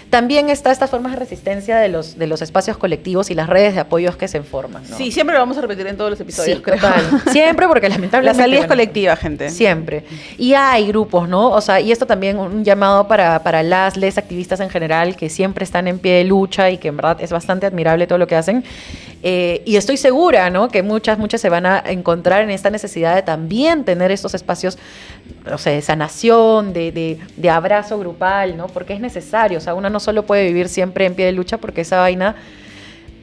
S1: también está estas formas de resistencia de los espacios colectivos y las redes de apoyos que se forman, ¿no?
S2: Sí, siempre lo vamos a repetir en todos los episodios,
S1: sí, creo. Total. Siempre, porque lamentablemente...
S2: La salida es colectiva, gente.
S1: Siempre. Y hay grupos, ¿no? O sea, y esto también un llamado para les activistas en general que siempre están en pie de lucha y que en verdad es bastante admirable todo lo que hacen. Y estoy segura, ¿no? Que muchas se van a encontrar en esta necesidad de también tener estos espacios, o sea, de sanación, de abrazo grupal, ¿no? Porque es necesario, o sea, uno no solo puede vivir siempre en pie de lucha porque esa vaina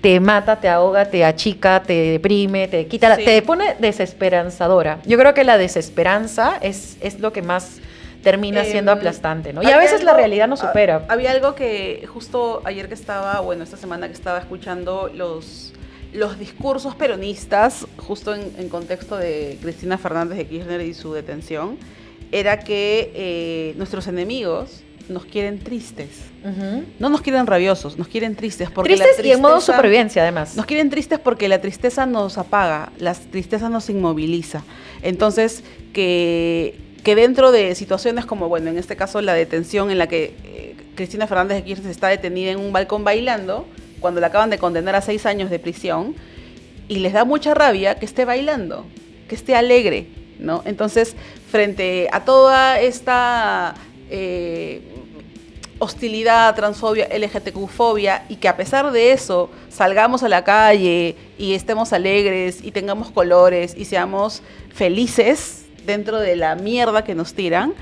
S1: te mata, te ahoga, te achica, te deprime, te quita, te pone desesperanzadora. Yo creo que la desesperanza es lo que más termina siendo aplastante, ¿no? Y a veces la realidad nos supera.
S2: Había algo que justo ayer esta semana que estaba escuchando los discursos peronistas, justo en contexto de Cristina Fernández de Kirchner y su detención, era que nuestros enemigos nos quieren tristes. No nos quieren rabiosos, nos quieren tristes. Porque
S1: tristes
S2: la tristeza,
S1: y en modo supervivencia, además.
S2: Nos quieren tristes porque la tristeza nos apaga, la tristeza nos inmoviliza. Entonces, que dentro de situaciones como, bueno, en este caso la detención en la que Cristina Fernández de Kirchner está detenida en un balcón bailando, cuando la acaban de condenar a 6 años de prisión, y les da mucha rabia que esté bailando, que esté alegre, ¿no? Entonces, frente a toda esta hostilidad, transfobia, LGTB-fobia, y que a pesar de eso salgamos a la calle y estemos alegres y tengamos colores y seamos felices dentro de la mierda que nos tiran,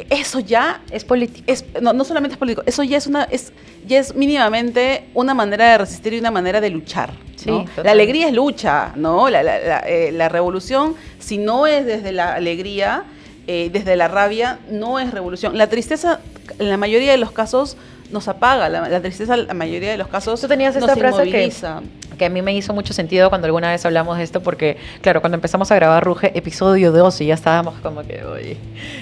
S2: eso ya
S1: Es político.
S2: no solamente es político, eso ya es mínimamente una manera de resistir y una manera de luchar, ¿no?
S1: Sí, total.
S2: La alegría es lucha, ¿no? La revolución, si no es desde la alegría, desde la rabia, no es revolución. La tristeza, en la mayoría de los casos, nos apaga. La tristeza, en la mayoría de los casos,
S1: Tú tenías
S2: nos
S1: esta frase
S2: inmoviliza.
S1: que a mí me hizo mucho sentido cuando alguna vez hablamos de esto, porque, claro, cuando empezamos a grabar Ruge, episodio 2, y ya estábamos como que, oye,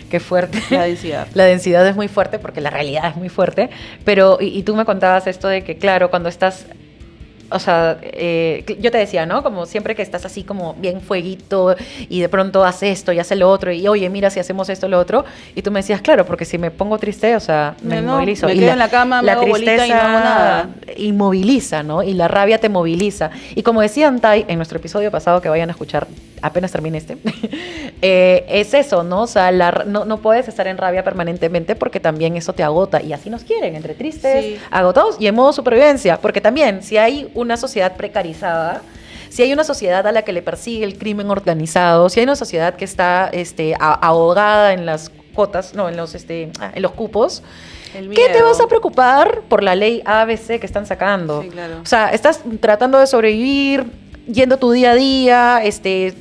S1: qué fuerte.
S2: La densidad.
S1: La densidad es muy fuerte porque la realidad es muy fuerte, pero, y tú me contabas esto de que, claro, cuando estás... O sea, yo te decía, ¿no? Como siempre que estás así como bien fueguito y de pronto haces esto y haces lo otro y oye, mira si hacemos esto lo otro. Y tú me decías, claro, porque si me pongo triste, o sea, me inmovilizo.
S2: Me
S1: y
S2: quedo en la cama, me hago bolita y no hago nada.
S1: Inmoviliza, ¿no? Y la rabia te moviliza. Y como decía Antay en nuestro episodio pasado, que vayan a escuchar apenas termine este, es eso, ¿no? O sea, no puedes estar en rabia permanentemente porque también eso te agota. Y así nos quieren, entre tristes,
S2: Sí.
S1: agotados y en modo supervivencia. Porque también, si hay una sociedad precarizada, si hay una sociedad a la que le persigue el crimen organizado, si hay una sociedad que está ahogada en las cuotas, no, en los cupos, ¿qué te vas a preocupar por la ley ABC que están sacando?
S2: Sí, claro.
S1: O sea, estás tratando de sobrevivir, yendo tu día a día,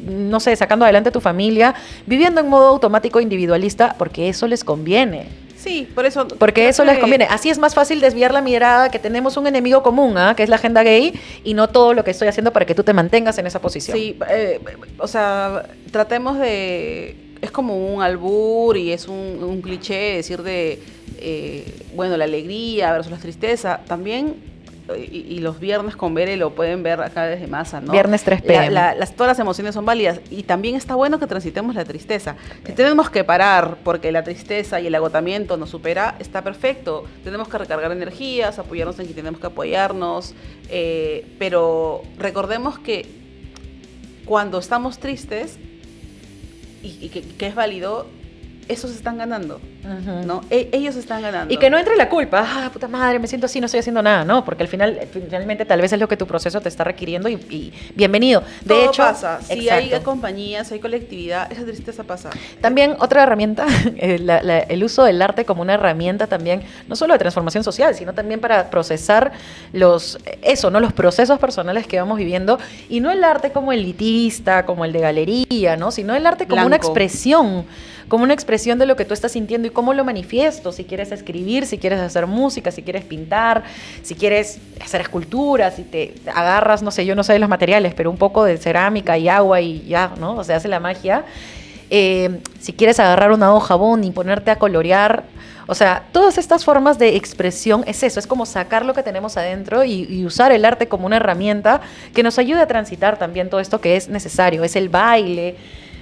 S1: no sé, sacando adelante a tu familia, viviendo en modo automático individualista, porque eso les conviene.
S2: Sí, por eso.
S1: Porque eso
S2: creo
S1: les conviene. Así es más fácil desviar la mirada que tenemos un enemigo común, que es la agenda gay, y no todo lo que estoy haciendo para que tú te mantengas en esa posición.
S2: Sí, o sea, tratemos de... Es como un albur y es un cliché decir bueno, la alegría versus la tristeza. También, y los viernes con Bere lo pueden ver acá desde Masa, ¿no?
S1: Viernes 3 p.m.
S2: Todas las emociones son válidas y también está bueno que transitemos la tristeza. Si tenemos que parar porque la tristeza y el agotamiento nos supera, está perfecto. Tenemos que recargar energías, apoyarnos en quien tenemos que apoyarnos, pero recordemos que cuando estamos tristes y que es válido, esos están ganando, ¿no? Ellos están ganando.
S1: Y que no entre la culpa, puta madre, me siento así, no estoy haciendo nada, ¿no? Porque finalmente tal vez es lo que tu proceso te está requiriendo y bienvenido. De
S2: Todo
S1: hecho,
S2: pasa. Si
S1: exacto.
S2: hay compañías, si hay colectividad, esa tristeza pasa.
S1: También otra herramienta, el uso del arte como una herramienta también, no solo de transformación social, sino también para procesar los procesos personales que vamos viviendo, y no el arte como elitista, como el de galería, ¿no? Sino el arte como una expresión de lo que tú estás sintiendo y cómo lo manifiesto. Si quieres escribir, si quieres hacer música, si quieres pintar, si quieres hacer esculturas, si te agarras, no sé, yo no sé de los materiales, pero un poco de cerámica y agua y ya, ¿no? O sea, hace la magia. Si quieres agarrar una hoja jabón y ponerte a colorear, o sea, todas estas formas de expresión es eso, es como sacar lo que tenemos adentro y usar el arte como una herramienta que nos ayude a transitar también todo esto que es necesario, es el baile.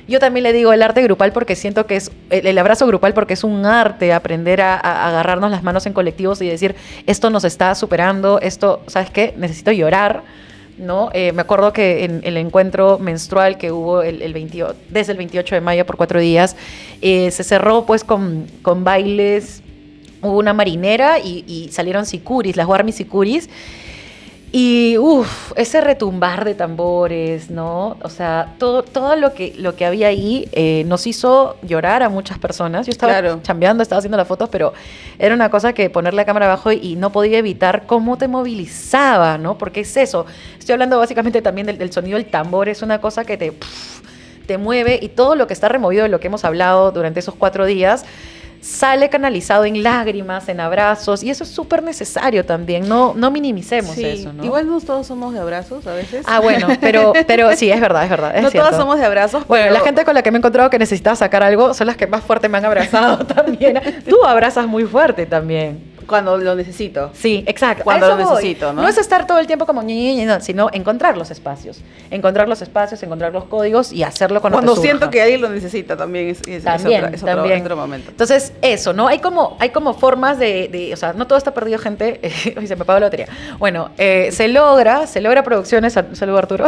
S1: Yo también le digo el arte grupal porque siento que es el abrazo grupal, porque es un arte aprender a agarrarnos las manos en colectivos y decir, esto nos está superando, esto, ¿sabes qué? Necesito llorar, ¿no? Me acuerdo que en el encuentro menstrual que hubo desde el 28 de mayo por 4 días, se cerró pues con bailes, hubo una marinera y salieron sicuris, las Guarmi sicuris. Y ese retumbar de tambores, ¿no? O sea, todo lo que había ahí nos hizo llorar a muchas personas. Yo estaba chambeando, estaba haciendo las fotos, pero era una cosa que poner la cámara abajo y no podía evitar cómo te movilizaba, ¿no? Porque es eso. Estoy hablando básicamente también del sonido del tambor, es una cosa que te mueve, y todo lo que está removido de lo que hemos hablado durante esos 4 días sale canalizado en lágrimas, en abrazos, y eso es súper necesario también, no minimicemos eso, ¿no?
S2: Igual no todos somos de abrazos a veces.
S1: Bueno, pero sí, es verdad, es
S2: no
S1: cierto.
S2: todos somos de abrazos.
S1: Bueno, la gente con la que me he encontrado que necesitaba sacar algo son las que más fuerte me han abrazado también. Tú abrazas muy fuerte también.
S2: Cuando lo necesito.
S1: Sí, exacto.
S2: Cuando lo necesito, ¿no?
S1: No es estar todo el tiempo como no, sino encontrar los espacios, encontrar los códigos y hacerlo cuando te surja.
S2: Siento que alguien lo necesita también es otro momento.
S1: Entonces, eso, ¿no? Hay como formas o sea, no todo está perdido, gente. Hoy se me pagó la lotería. Bueno, se logra producciones, saludo Arturo.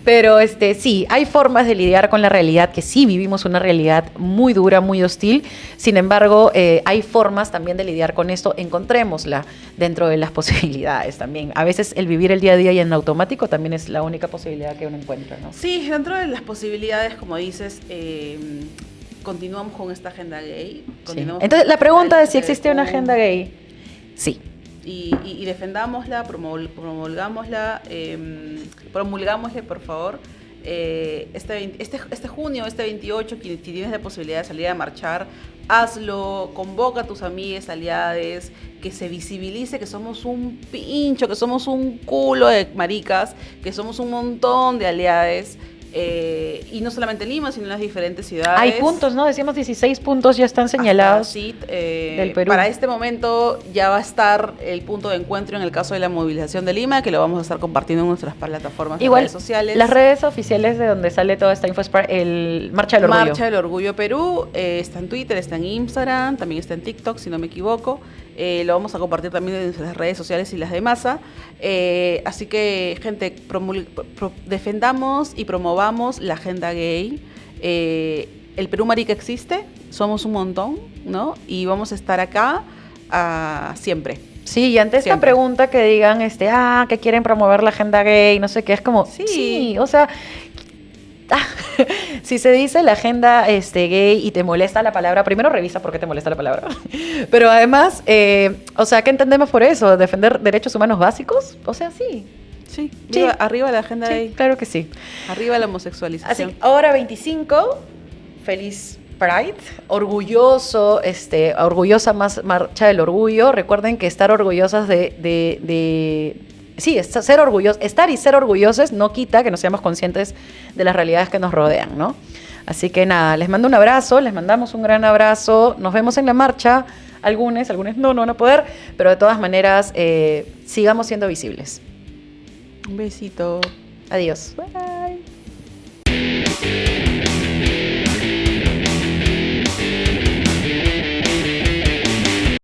S1: Pero sí, hay formas de lidiar con la realidad, que sí vivimos una realidad muy dura, muy hostil. Sin embargo, hay formas también de lidiar con esto, encontrémosla dentro de las posibilidades también. A veces el vivir el día a día y en automático también es la única posibilidad que uno encuentra, ¿no?
S2: Sí, dentro de las posibilidades, como dices, continuamos con esta agenda gay.
S1: Sí. Entonces, la pregunta es si existe una agenda gay. Sí.
S2: Y defendámosla, promulgámosla, por favor. Este junio, este 28, si tienes la posibilidad de salir a marchar, hazlo, convoca a tus amigas, aliades, que se visibilice que somos un pincho, que somos un culo de maricas, que somos un montón de aliades. Y no solamente en Lima, sino en las diferentes ciudades.
S1: Hay puntos, ¿no? Decíamos 16 puntos ya están señalados del Perú.
S2: Para este momento ya va a estar el punto de encuentro en el caso de la movilización de Lima, que lo vamos a estar compartiendo en nuestras plataformas de redes sociales.
S1: Las redes oficiales de donde sale toda esta info es para el Marcha del Orgullo.
S2: Marcha del Orgullo Perú, está en Twitter, está en Instagram, también está en TikTok, si no me equivoco. Lo vamos a compartir también en nuestras redes sociales y las de masa. Así que, gente, defendamos y promovamos la agenda gay. El Perú Marica existe, somos un montón, ¿no? Y vamos a estar acá siempre.
S1: Sí, y ante esta pregunta que digan, que quieren promover la agenda gay, no sé qué, es como, sí o sea... si se dice la agenda gay y te molesta la palabra, primero revisa por qué te molesta la palabra. Pero además, o sea, ¿qué entendemos por eso? ¿Defender derechos humanos básicos? O sea, sí.
S2: Sí, arriba la agenda gay.
S1: Claro que sí.
S2: Arriba la homosexualización.
S1: Así, ahora 25, feliz Pride, orgullosa más marcha del orgullo. Recuerden que estar orgullosas sí, estar y ser orgullosos no quita que nos seamos conscientes de las realidades que nos rodean, ¿no? Así que nada, les mando un abrazo, les mandamos un gran abrazo, nos vemos en la marcha, algunos no van a poder, pero de todas maneras sigamos siendo visibles.
S2: Un besito.
S1: Adiós. Bye.